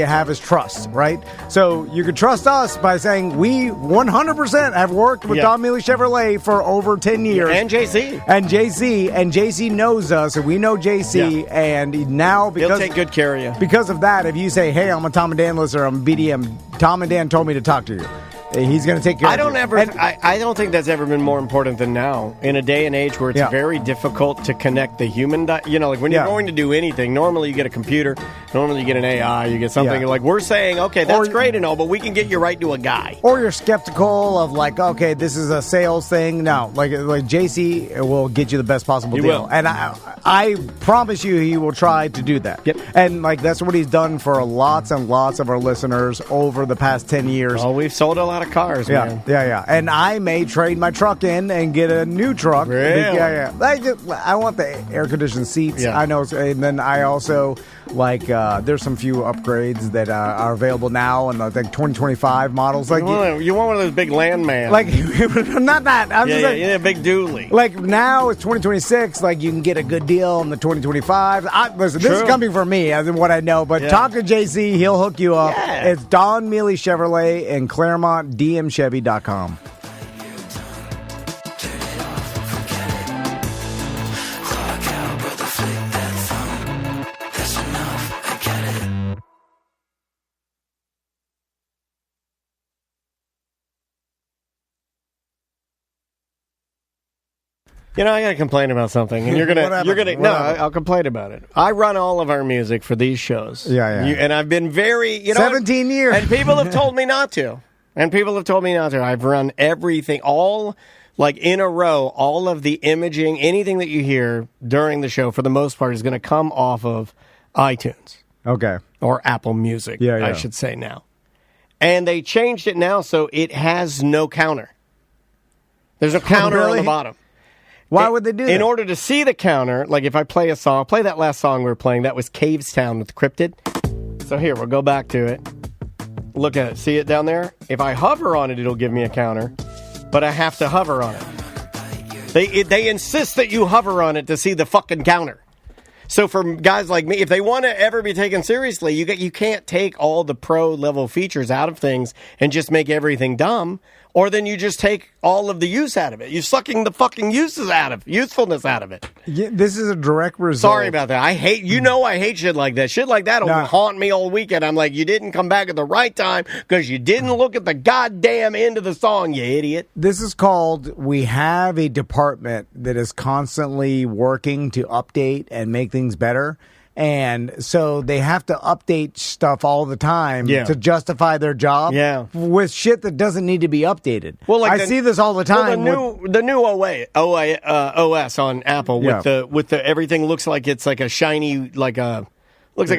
have is is trust, right? So you can trust us by saying we 100% have worked with Don Mealy Chevrolet for over 10 years. And JC. And JC knows us, and we know JC, and now because he'll take good care of you. Because of that, if you say, hey, I'm a Tom and Dan listener, I'm BDM, Tom and Dan told me to talk to you. He's going to take care of you. I don't think that's ever been more important than now. In a day and age where it's very difficult to connect the human, like when you're going to do anything, normally you get a computer, normally you get an AI, you get something like we're saying, okay, that's great and all, but we can get you right to a guy. Or you're skeptical of like, okay, this is a sales thing. No, like JC will get you the best possible deal. Will. And I promise you he will try to do that. Yep. And like that's what he's done for lots and lots of our listeners over the past 10 years. Oh, we've sold a lot of cars, man. Yeah. And I may trade my truck in and get a new truck. Really? Yeah. I want the air-conditioned seats. Yeah. I know. And then I also, there's some few upgrades that are available now and like 2025 models. Like you want one of those big landmans. Like, not that. I'm just like, a big dually. Like now it's 2026. Like you can get a good deal on the 2025. Listen, this is coming from me as in what I know. But talk to JC. He'll hook you up. Yeah. It's Don Mealy Chevrolet in Claremont, DMChevy.com. I got to complain about something, and I'll complain about it. I run all of our music for these shows. Yeah. And I've been very, 17 years. And people have told me not to. I've run everything, all like in a row, all of the imaging, anything that you hear during the show, for the most part, is going to come off of iTunes. Okay. Or Apple Music, Yeah. I should say now. And they changed it now so it has no counter. There's a counter on the bottom. Why would they do that? In order to see the counter, like if I play a song, play that last song we were playing, that was Cavestown with Cryptid. So here, we'll go back to it. Look at it. See it down there? If I hover on it, it'll give me a counter, but I have to hover on it. They insist that you hover on it to see the fucking counter. So for guys like me, if they want to ever be taken seriously, you can't take all the pro level features out of things and just make everything dumb, or then you just take all of the use out of it. You're sucking the fucking usefulness out of it. Yeah, this is a direct result. Sorry about that. I hate shit like that. Shit like that will haunt me all weekend. I'm like, you didn't come back at the right time because you didn't look at the goddamn end of the song, you idiot. This is called, we have a department that is constantly working to update and make things better. And so they have to update stuff all the time to justify their job with shit that doesn't need to be updated. Well, I see this all the time. Well, the new OS on Apple with the everything looks like it's like a shiny, like a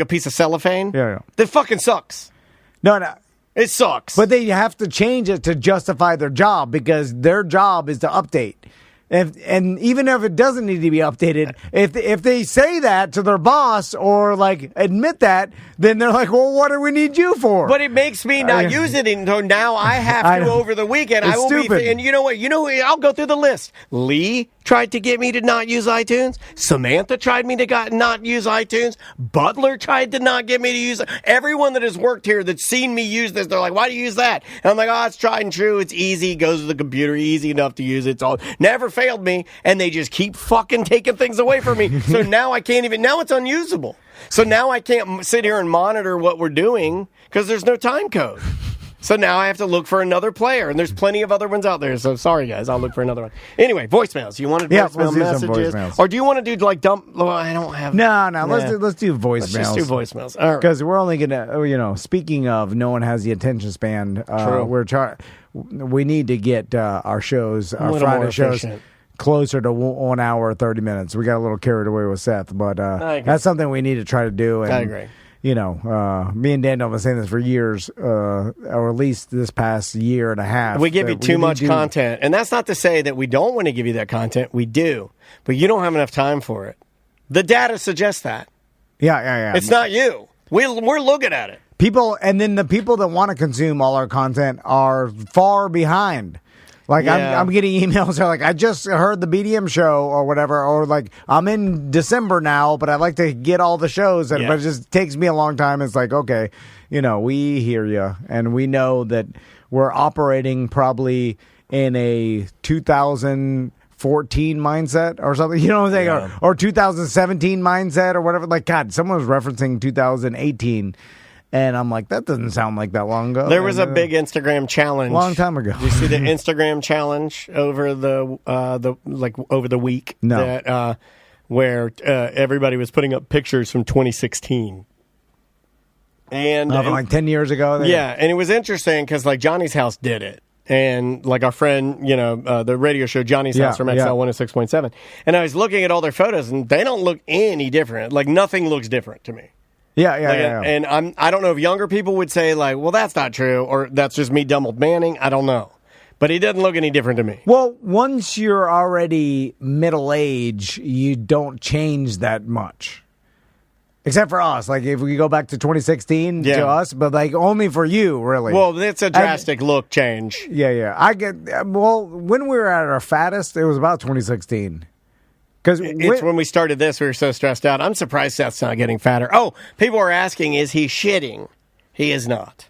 piece of cellophane. Yeah. That fucking sucks. No. It sucks. But they have to change it to justify their job because their job is to update. And even if it doesn't need to be updated, if they say that to their boss or like admit that, then they're like, well, what do we need you for? But it makes me not use it until now. I have to over the weekend. It's I will stupid. and you know what? I'll go through the list. Lee tried to get me to not use iTunes. Samantha tried me to not use iTunes. Butler tried to not get me to use it. Everyone that has worked here that's seen me use this, they're like, why do you use that? And I'm like, it's tried and true. It's easy. Goes to the computer. Easy enough to use. It's all never failed me. And they just keep fucking taking things away from me. So now I can't even. Now it's unusable. So now I can't sit here and monitor what we're doing because there's no time code. So now I have to look for another player, and there's plenty of other ones out there. So sorry, guys, I'll look for another one. Anyway, voicemails. You wanted voicemail messages, or do you want to do like dump? Well, I don't have. No. Let's do voicemails. Let's just do voicemails. All right. Because we're only gonna, speaking of, no one has the attention span. True. We need to get our shows, our Friday shows, closer to 1 hour 30 minutes. We got a little carried away with Seth, but that's something we need to try to do. And, I agree. Me and Daniel have been saying this for years, or at least this past year and a half. We give you too much content. And that's not to say that we don't want to give you that content. We do. But you don't have enough time for it. The data suggests that. Yeah. It's not you. We're looking at it. And then the people that want to consume all our content are far behind. Like, I'm getting emails that are like, I just heard the BDM show or whatever, or like, I'm in December now, but I'd like to get all the shows, but it just takes me a long time. It's like, okay, we hear you, and we know that we're operating probably in a 2014 mindset or something, you know what I'm saying, or 2017 mindset or whatever. Like, God, someone was referencing 2018. And I'm like, that doesn't sound like that long ago. There was a big Instagram challenge, long time ago. Did you see the Instagram challenge over the over the week? No, that, where everybody was putting up pictures from 2016, and from like 10 years ago. Yeah, and it was interesting because like Johnny's House did it, and like our friend, the radio show Johnny's House from XL 106.7, and I was looking at all their photos, and they don't look any different. Like nothing looks different to me. Yeah. And I don't know if younger people would say like, well, that's not true, or that's just me dumb old manning. I don't know, but he doesn't look any different to me. Well, once you're already middle age, you don't change that much, except for us. Like if we go back to 2016 to us, but like only for you, really. Well, it's a drastic look change. Yeah. I get. Well, when we were at our fattest, it was about 2016. Because it's when we started this, we were so stressed out. I'm surprised Seth's not getting fatter. Oh, people are asking, is he shitting? He is not.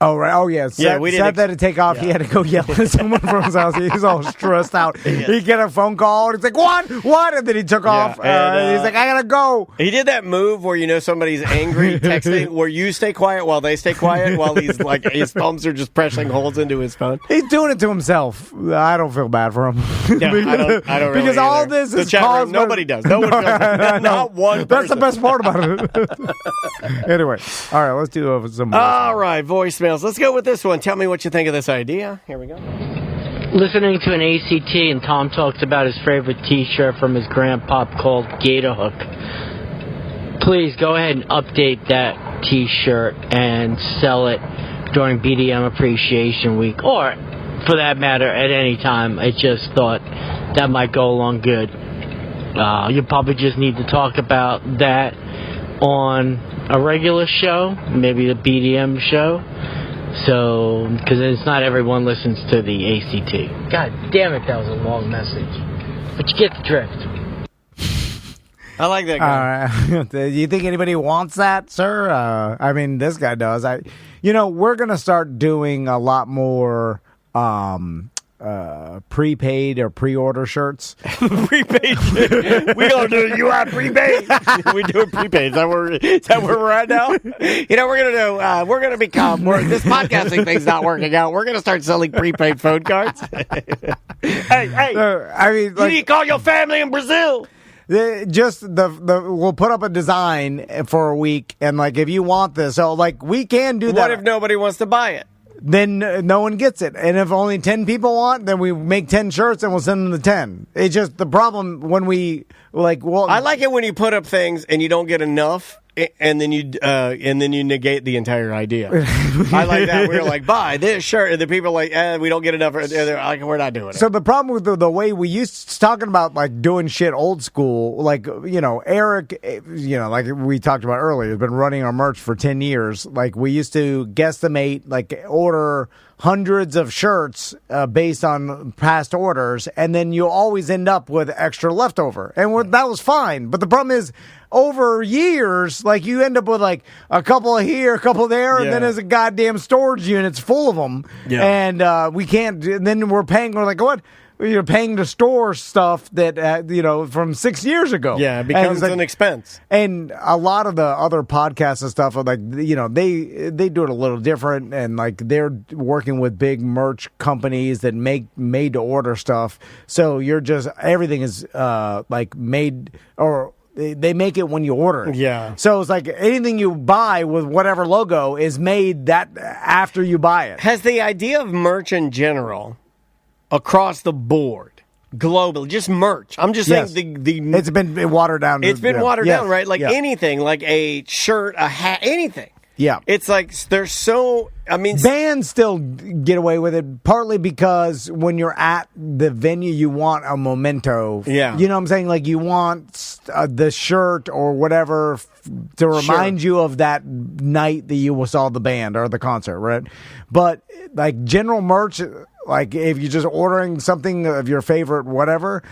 Oh, right. Oh, yeah. Seth had to take off. Yeah. He had to go yell at someone from his house. He's all stressed out. He get a phone call, and he's like, what? And then he took off. And he's like, I got to go. He did that move where somebody's angry texting, where you stay quiet while they stay quiet, while he's like, his thumbs are just pressing holes into his phone. He's doing it to himself. I don't feel bad for him. Yeah, I don't really because all this is caused by... Nobody does. No one does. Not one person. That's the best part about it. Anyway, all right, let's do some more. All right, voicemails. Let's go with this one. Tell me what you think of this idea. Here we go. Listening to an ACT, and Tom talks about his favorite T-shirt from his grandpa called Gator Hook. Please go ahead and update that T-shirt and sell it during BDM Appreciation Week, or for that matter, at any time. I just thought that might go along good. You probably just need to talk about that on a regular show, maybe the BDM show. So, because it's not everyone listens to the ACT. God damn it, that was a long message. But you get the drift. I like that guy. Do you think anybody wants that, sir? I mean, this guy does. We're going to start doing a lot more prepaid or pre-order shirts. Prepaid. We gonna do you are prepaid. We do it prepaid. Is that where we're at now? We're gonna become. This podcasting thing's not working out. We're gonna start selling prepaid phone cards. Hey. You need to call your family in Brazil. We'll put up a design for a week, and like if you want this, so like we can do that. What if nobody wants to buy it? Then no one gets it. And if only 10 people want, then we make 10 shirts and we'll send them the 10. It's just the problem when we I like it when you put up things and you don't get enough, and then you negate the entire idea. I like that. We're like, buy this shirt, and the people are like, we don't get enough. They're like, we're not doing it. So the problem with the way we used talking about like doing shit old school, like Eric, like we talked about earlier, has been running our merch for 10 years. Like we used to guesstimate, like order hundreds of shirts based on past orders, and then you always end up with extra leftover, and that was fine. But the problem is, over years, like you end up with like a couple here, a couple there, and then there's a goddamn storage units full of them, and we can't. And then we're paying. We're like, what? You're paying to store stuff that from 6 years ago. Yeah, it becomes an expense. And a lot of the other podcasts and stuff are like, they do it a little different, and like they're working with big merch companies that make made to order stuff. So everything is like made, or they make it when you order it. Yeah. So it's like anything you buy with whatever logo is made that after you buy it. Has the idea of merch in general, across the board, globally, just merch. I'm just saying it's been watered down. It's been watered down, right? Like anything, like a shirt, a hat, anything. Yeah. It's like there's so... bands still get away with it, partly because when you're at the venue, you want a memento. Yeah. You know what I'm saying? Like, you want the shirt or whatever to remind you of that night that you saw the band or the concert, right? But, like, general merch, like, if you're just ordering something of your favorite whatever...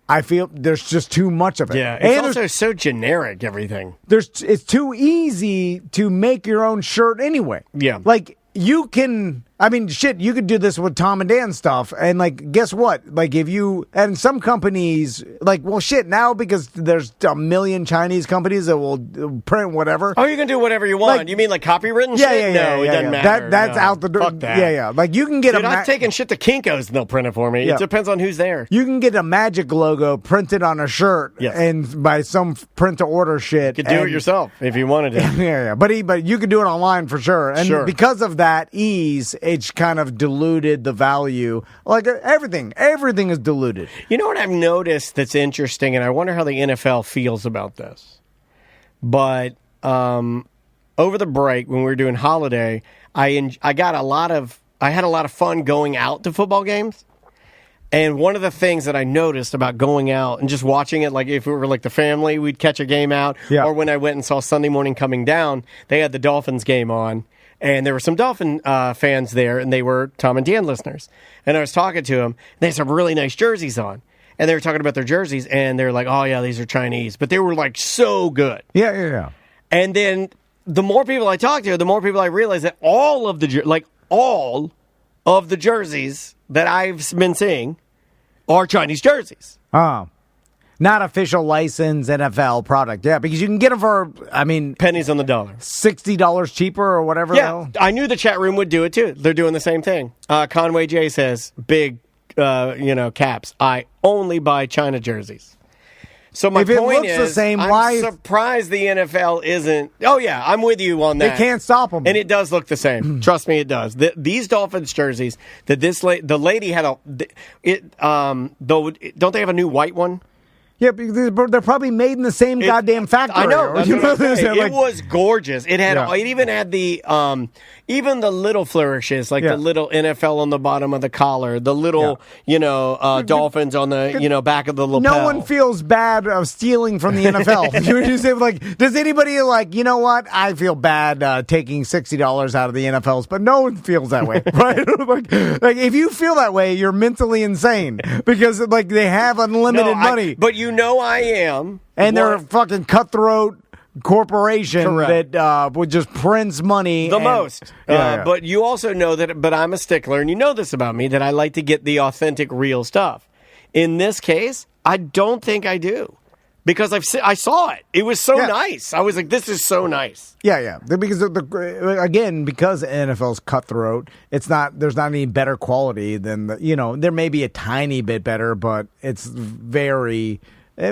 I feel there's just too much of it. Yeah, it's also so generic, everything. It's too easy to make your own shirt anyway. Yeah. Like, you can, I mean, shit, you could do this with Tom and Dan stuff. And, like, guess what? Like, if you, and some companies, like, well, shit, now because there's a million Chinese companies that will print whatever. Oh, you can do whatever you want. Like, you mean like copywritten shit? Yeah, no, it doesn't matter. That's out the door. Fuck that. Yeah. Like, you can get I've taken shit to Kinko's and they'll print it for me. It depends on who's there. You can get a Magic logo printed on a shirt and by some print-to-order shit. You could do it yourself if you wanted to. Yeah. But you could do it online for sure. And because of that ease, it's kind of diluted the value. Like everything is diluted. You know what I've noticed that's interesting, and I wonder how the NFL feels about this. But over the break when we were doing holiday, I had a lot of fun going out to football games. And one of the things that I noticed about going out and just watching it, like if we were like the family, we'd catch a game out. Or when I went and saw Sunday Morning Coming Down, they had the Dolphins game on. And there were some Dolphin fans there, and they were Tom and Dan listeners. And I was talking to them. They had some really nice jerseys on. And they were talking about their jerseys, and they're like, oh, yeah, these are Chinese. But they were, like, so good. Yeah. And then the more people I talk to, the more people I realize that all of the jerseys that I've been seeing are Chinese jerseys. Oh. Not official licensed NFL product. Yeah, because you can get them for, pennies on the dollar. $60 cheaper or whatever. Yeah, I knew the chat room would do it too. They're doing the same thing. Conway J says, big, caps. I only buy China jerseys. So my point is, I'm surprised the NFL isn't. Oh, yeah, I'm with you on that. They can't stop them. And it does look the same. Trust me, it does. These Dolphins jerseys, that the lady had don't they have a new white one? Yeah, they're probably made in the same goddamn factory. I know. It was gorgeous. It had. It even had the even the little flourishes, like the little NFL on the bottom of the collar, the little dolphins on the back of the lapel. No one feels bad of stealing from the NFL. You just say, like, does anybody you know what? I feel bad taking $60 out of the NFLs, but no one feels that way, right? like if you feel that way, you're mentally insane because like they have unlimited money. But I am. And they're a fucking cutthroat corporation that would just prints money. Most. But you also know that, but I'm a stickler, and you know this about me, that I like to get the authentic, real stuff. In this case, I don't think I do. Because I saw it. It was so nice. I was like, this is so nice. Yeah. Because, because NFL's cutthroat, there's not any better quality than, there may be a tiny bit better, but it's the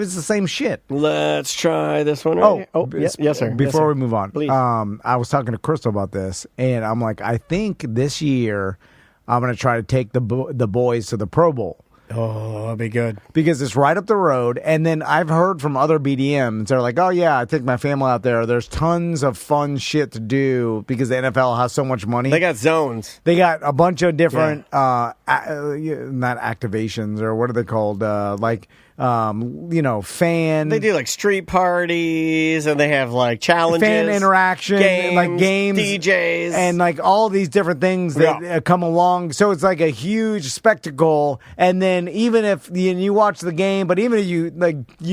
same shit. Let's try this one. Yes, sir. Before we move on, please. I was talking to Crystal about this, and I'm like, I think this year I'm going to try to take the boys to the Pro Bowl. Oh, that'd be good. Because it's right up the road. And then I've heard from other BDMs, they're like, oh, yeah, I take my family out there. There's tons of fun shit to do because the NFL has so much money. They got zones. They got a bunch of different, not activations, or what are they called? Fan. They do like street parties, and they have like challenges, fan interaction, games, DJs, and like all these different things that come along. So it's like a huge spectacle. And then even if you watch the game, but even if you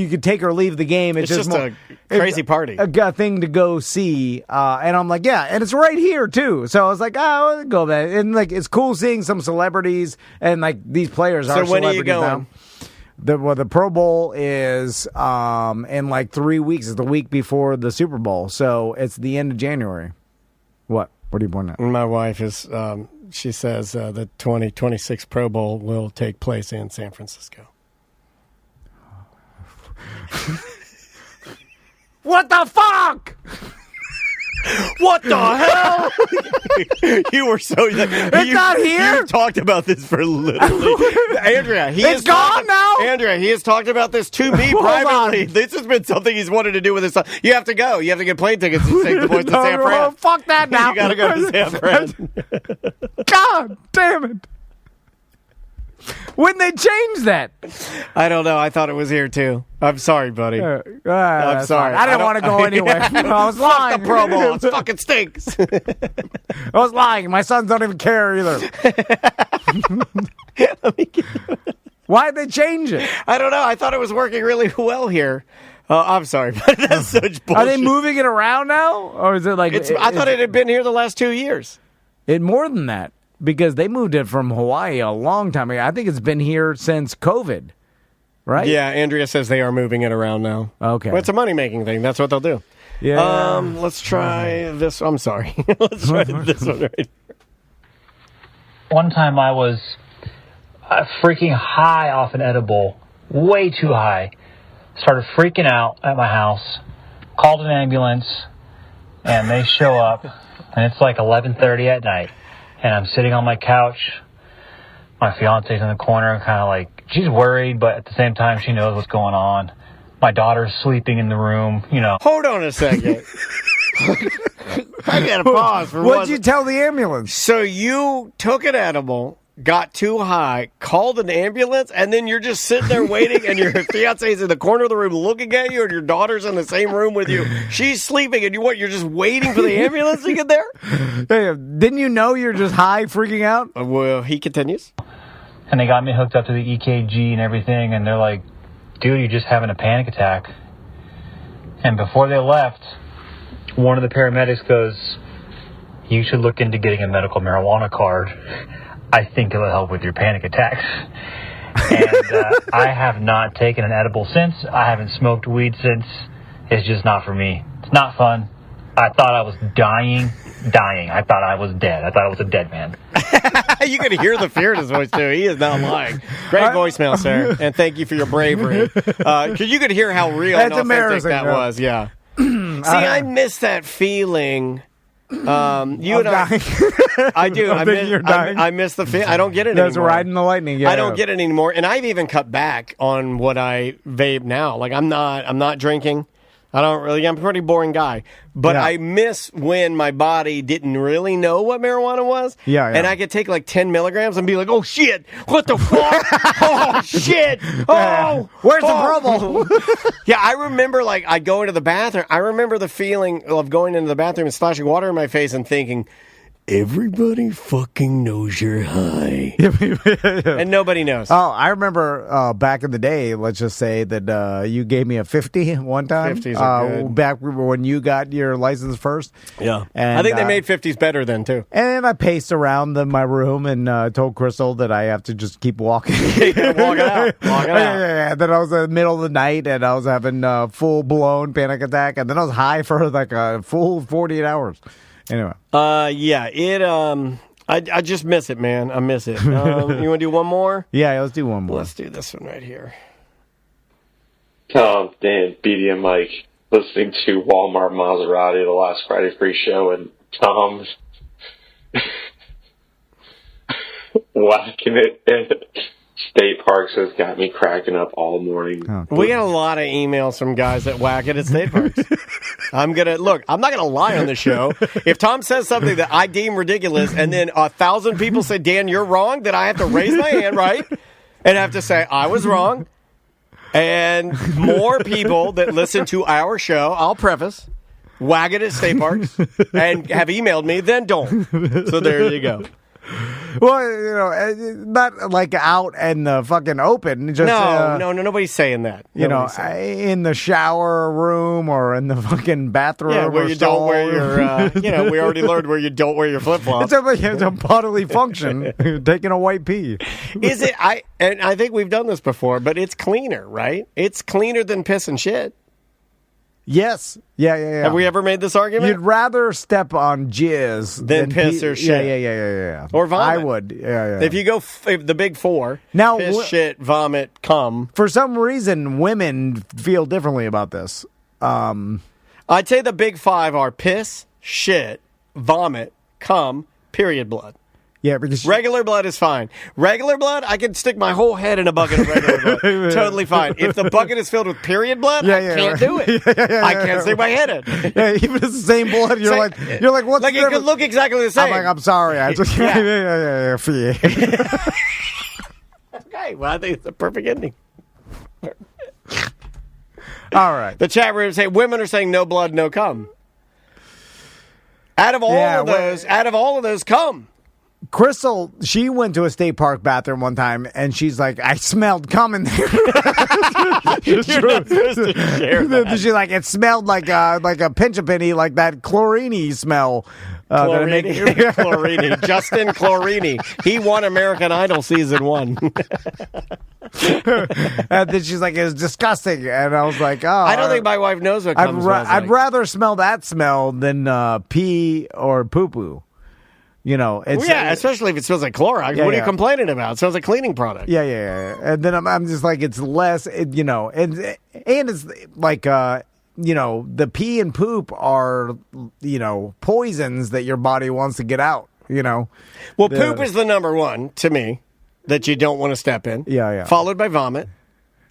could take or leave the game, it's just a crazy party, a thing to go see. And I'm like, yeah, and it's right here too. So I was like, I'll go back. And like, it's cool seeing some celebrities, and like these players are celebrities now. So when are you going? The Pro Bowl is in like 3 weeks. It's the week before the Super Bowl, so it's the end of January. What are you pointing at? My wife is. She says the 2026 Pro Bowl will take place in San Francisco. What the fuck? What the hell? You were so. It's not here. You talked about this for literally. Andrea, it's gone now. Andrea, he has talked about this to me privately. This has been something he's wanted to do with his son. You have to go. You have to get plane tickets to take the boys to San Fran. Oh, fuck that now. You got to go to San Fran. God damn it. When they changed that? I don't know. I thought it was here too. I'm sorry, buddy. I'm sorry. Fine. I didn't want to go anywhere. I was lying. Fuck the Pro Bowl. It fucking stinks. I was lying. My sons don't even care either. Why'd they change it? I don't know. I thought it was working really well here. I'm sorry, but that's such bullshit. Are they moving it around now? Or is it like... I thought it had been here the last 2 years. More than that, because they moved it from Hawaii a long time ago. I think it's been here since COVID, right? Yeah, Andrea says they are moving it around now. Okay. Well, it's a money-making thing. That's what they'll do. Yeah. Let's try this. I'm sorry. Let's try this one right here. One time I was freaking high off an edible, way too high. Started freaking out at my house, called an ambulance, and they show up, and it's like 11:30 at night, and I'm sitting on my couch. My fiance's in the corner, kind of like, she's worried, but at the same time, she knows what's going on. My daughter's sleeping in the room, you know. Hold on a second. I gotta pause for What'd you tell the ambulance? So you took an edible, got too high, called an ambulance, and then you're just sitting there waiting, and your fiance's in the corner of the room looking at you, and your daughter's in the same room with you. She's sleeping, and you're just waiting for the ambulance to get there? Hey, didn't you know you're just high, freaking out? Well, he continues. And they got me hooked up to the EKG and everything, and they're like, dude, you're just having a panic attack. And before they left, one of the paramedics goes, you should look into getting a medical marijuana card. I think it'll help with your panic attacks. And I have not taken an edible since. I haven't smoked weed since. It's just not for me. It's not fun. I thought I was dying. I thought I was dead. I thought I was a dead man. You can hear the fear in his voice, too. He is not lying. Great voicemail, sir, and thank you for your bravery. Because you could hear how real and authentic that was. Yeah. See, I miss that feeling. You and I do. I miss the feeling. I don't get it anymore. That's riding the lightning. Yeah, I don't get it anymore, and I've even cut back on what I vape now. Like I'm not drinking. I'm a pretty boring guy. But I miss when my body didn't really know what marijuana was. Yeah. And I could take like 10 milligrams and be like, oh, shit. What the fuck? Oh, shit. Oh. Where's the trouble? Yeah, I remember like I'd go into the bathroom. I remember the feeling of going into the bathroom and splashing water in my face and thinking, everybody fucking knows you're high. And nobody knows. Oh, I remember back in the day, let's just say that you gave me a 50 one time. 50s are good. Back when you got your license first. Yeah. And, I think they made 50s better then, too. And I paced around my room and told Crystal that I have to just keep walking. Walk it out. Yeah. Then I was in the middle of the night and I was having a full-blown panic attack. And then I was high for like a full 48 hours. Anyway. I just miss it, man. I miss it. You want to do one more? Yeah, let's do one more. Let's do this one right here. Tom, Dan, BD, and Mike listening to Walmart Maserati the last Friday free show, and Tom whacking it at state parks has got me cracking up all morning. Oh, we get a lot of emails from guys that whack it at state parks. I'm not gonna lie on the show. If Tom says something that I deem ridiculous and then 1,000 people say, Dan, you're wrong, then I have to raise my hand, right? And have to say, I was wrong. And more people that listen to our show, I'll preface, whack it at state parks and have emailed me, then don't. So there you go. Well, not like out in the fucking open. Just, no, nobody's saying that. In the shower room or in the fucking bathroom. Yeah, where or you stall. don't wear your. We already learned where you don't wear your flip flops. It's a bodily function. Taking a white pee. Is it? I think we've done this before, but it's cleaner, right? It's cleaner than piss and shit. Yes. Yeah. Have we ever made this argument? You'd rather step on jizz than piss or shit. Yeah. Or vomit. I would. Yeah. If you go the big four, now, piss, shit, vomit, cum. For some reason, women feel differently about this. I'd say the big five are piss, shit, vomit, cum, period blood. Yeah, because regular blood is fine. Regular blood, I can stick my whole head in a bucket of regular blood. Totally fine. If the bucket is filled with period blood, I can't do it. I can't stick my head in. Yeah, even if it's the same blood, you're like, what's like the it could look exactly the same. I'm sorry. I just yeah. Okay, well, I think it's a perfect ending. All right. The chat room say women are saying no blood, no cum. Out of all of those, cum. Crystal, she went to a state park bathroom one time, and she's like, I smelled cum in there. You're not supposed to share that. She's like, it smelled like a pinch a penny, like that chlorine smell. Chlorini. Justin Chlorini. He won American Idol season 1. And then she's like, it's disgusting. And I was like, oh. I don't think my wife knows what cum smells I'd like. rather smell that smell than pee or poo-poo. You know, it's, especially if it smells like Clorox. What are you complaining about? It smells like cleaning product. Yeah. And then I'm just like, it's less, and it's like, the pee and poop are, poisons that your body wants to get out, Well, poop is the number one to me that you don't want to step in. Yeah. Followed by vomit.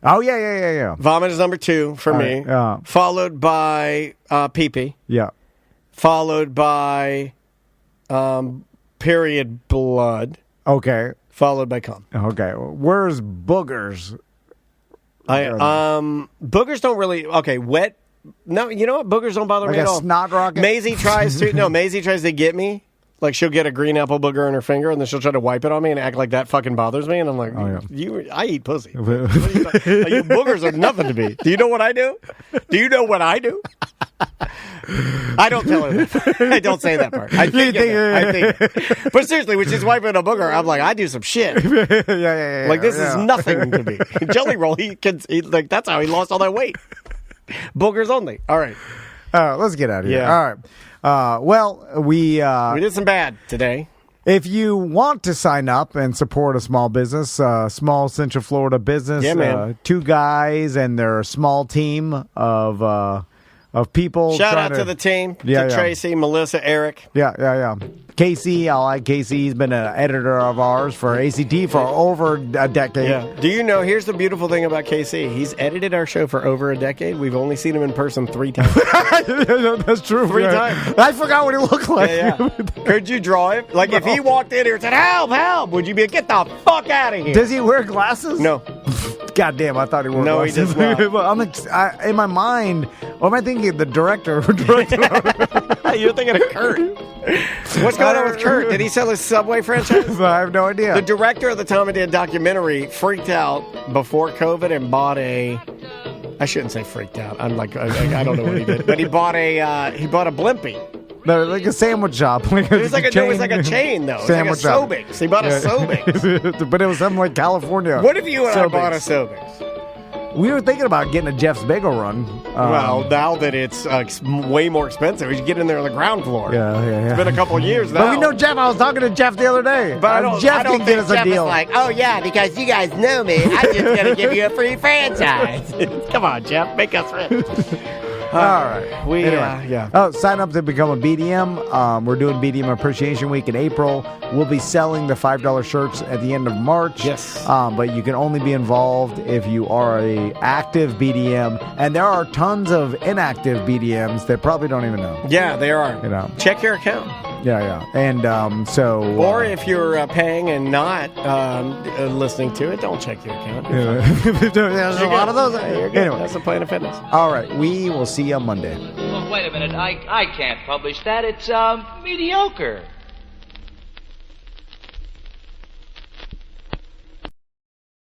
Oh, yeah. Vomit is number 2 for me. Followed by pee-pee. Yeah. Followed by period blood. Okay. Followed by cum. Okay. Where's boogers? Boogers don't really. Okay, wet. No, you know what? Boogers don't bother me at all. Snot rocket. Maisie tries to get me. Like, she'll get a green apple booger in her finger, and then she'll try to wipe it on me and act like that fucking bothers me. And I'm like, I eat pussy. You boogers are nothing to me. Do you know what I do? Do you know what I do? I don't tell her that. I don't say that part. I think. But seriously, when she's wiping a booger, I'm like, I do some shit. Yeah. Like, this is nothing to me. Jelly Roll, that's how he lost all that weight. Boogers only. All right. Let's get out of here. Yeah. All right. We did some bad today. If you want to sign up and support a small business, small Central Florida business, two guys and their small team of people. Shout out to the team, to Tracy, Melissa, Eric. Yeah. Casey, I like Casey. He's been an editor of ours for ACT for over a decade. Yeah. Do you know, here's the beautiful thing about KC. He's edited our show for over a decade. We've only seen him in person 3 times. That's true. 3 times. I forgot what he looked like. Yeah. Could you draw him? Like, if he walked in here and said, help, would you be like, get the fuck out of here? Does he wear glasses? No. God damn, I thought he wore glasses. No, he does not. In my mind, what am I thinking? The director. You're thinking of Kurt. What's going on with Kurt? Did he sell his Subway franchise? I have no idea. The director of the Tom and Dan documentary freaked out before COVID and bought I shouldn't say freaked out. I'm like, I don't know what he did. But he bought a Blimpie. No, like a sandwich shop. It was like a chain, though. It was like a Sobix. He bought a Sobix. But it was something like California. What if you and I bought a Sobix? We were thinking about getting a Jeff's Bagel Run. Well, now that it's way more expensive, we should get in there on the ground floor. Yeah. It's been a couple of years now. But we know Jeff. I was talking to Jeff the other day. But Jeff can get us a deal. Like, oh, yeah, because you guys know me. I'm just going to give you a free franchise. Come on, Jeff. Make us rich. All right. Sign up to become a BDM. We're doing BDM Appreciation Week in April. We'll be selling the $5 shirts at the end of March. Yes. But you can only be involved if you are a active BDM, and there are tons of inactive BDMs that probably don't even know. Yeah, there are. Check your account. Yeah. And or if you're paying and not listening to it, don't check your account. There's a lot of those. Anyway, that's the Planet Fitness. All right, we will see you on Monday. Oh, wait a minute. I can't publish that. It's mediocre.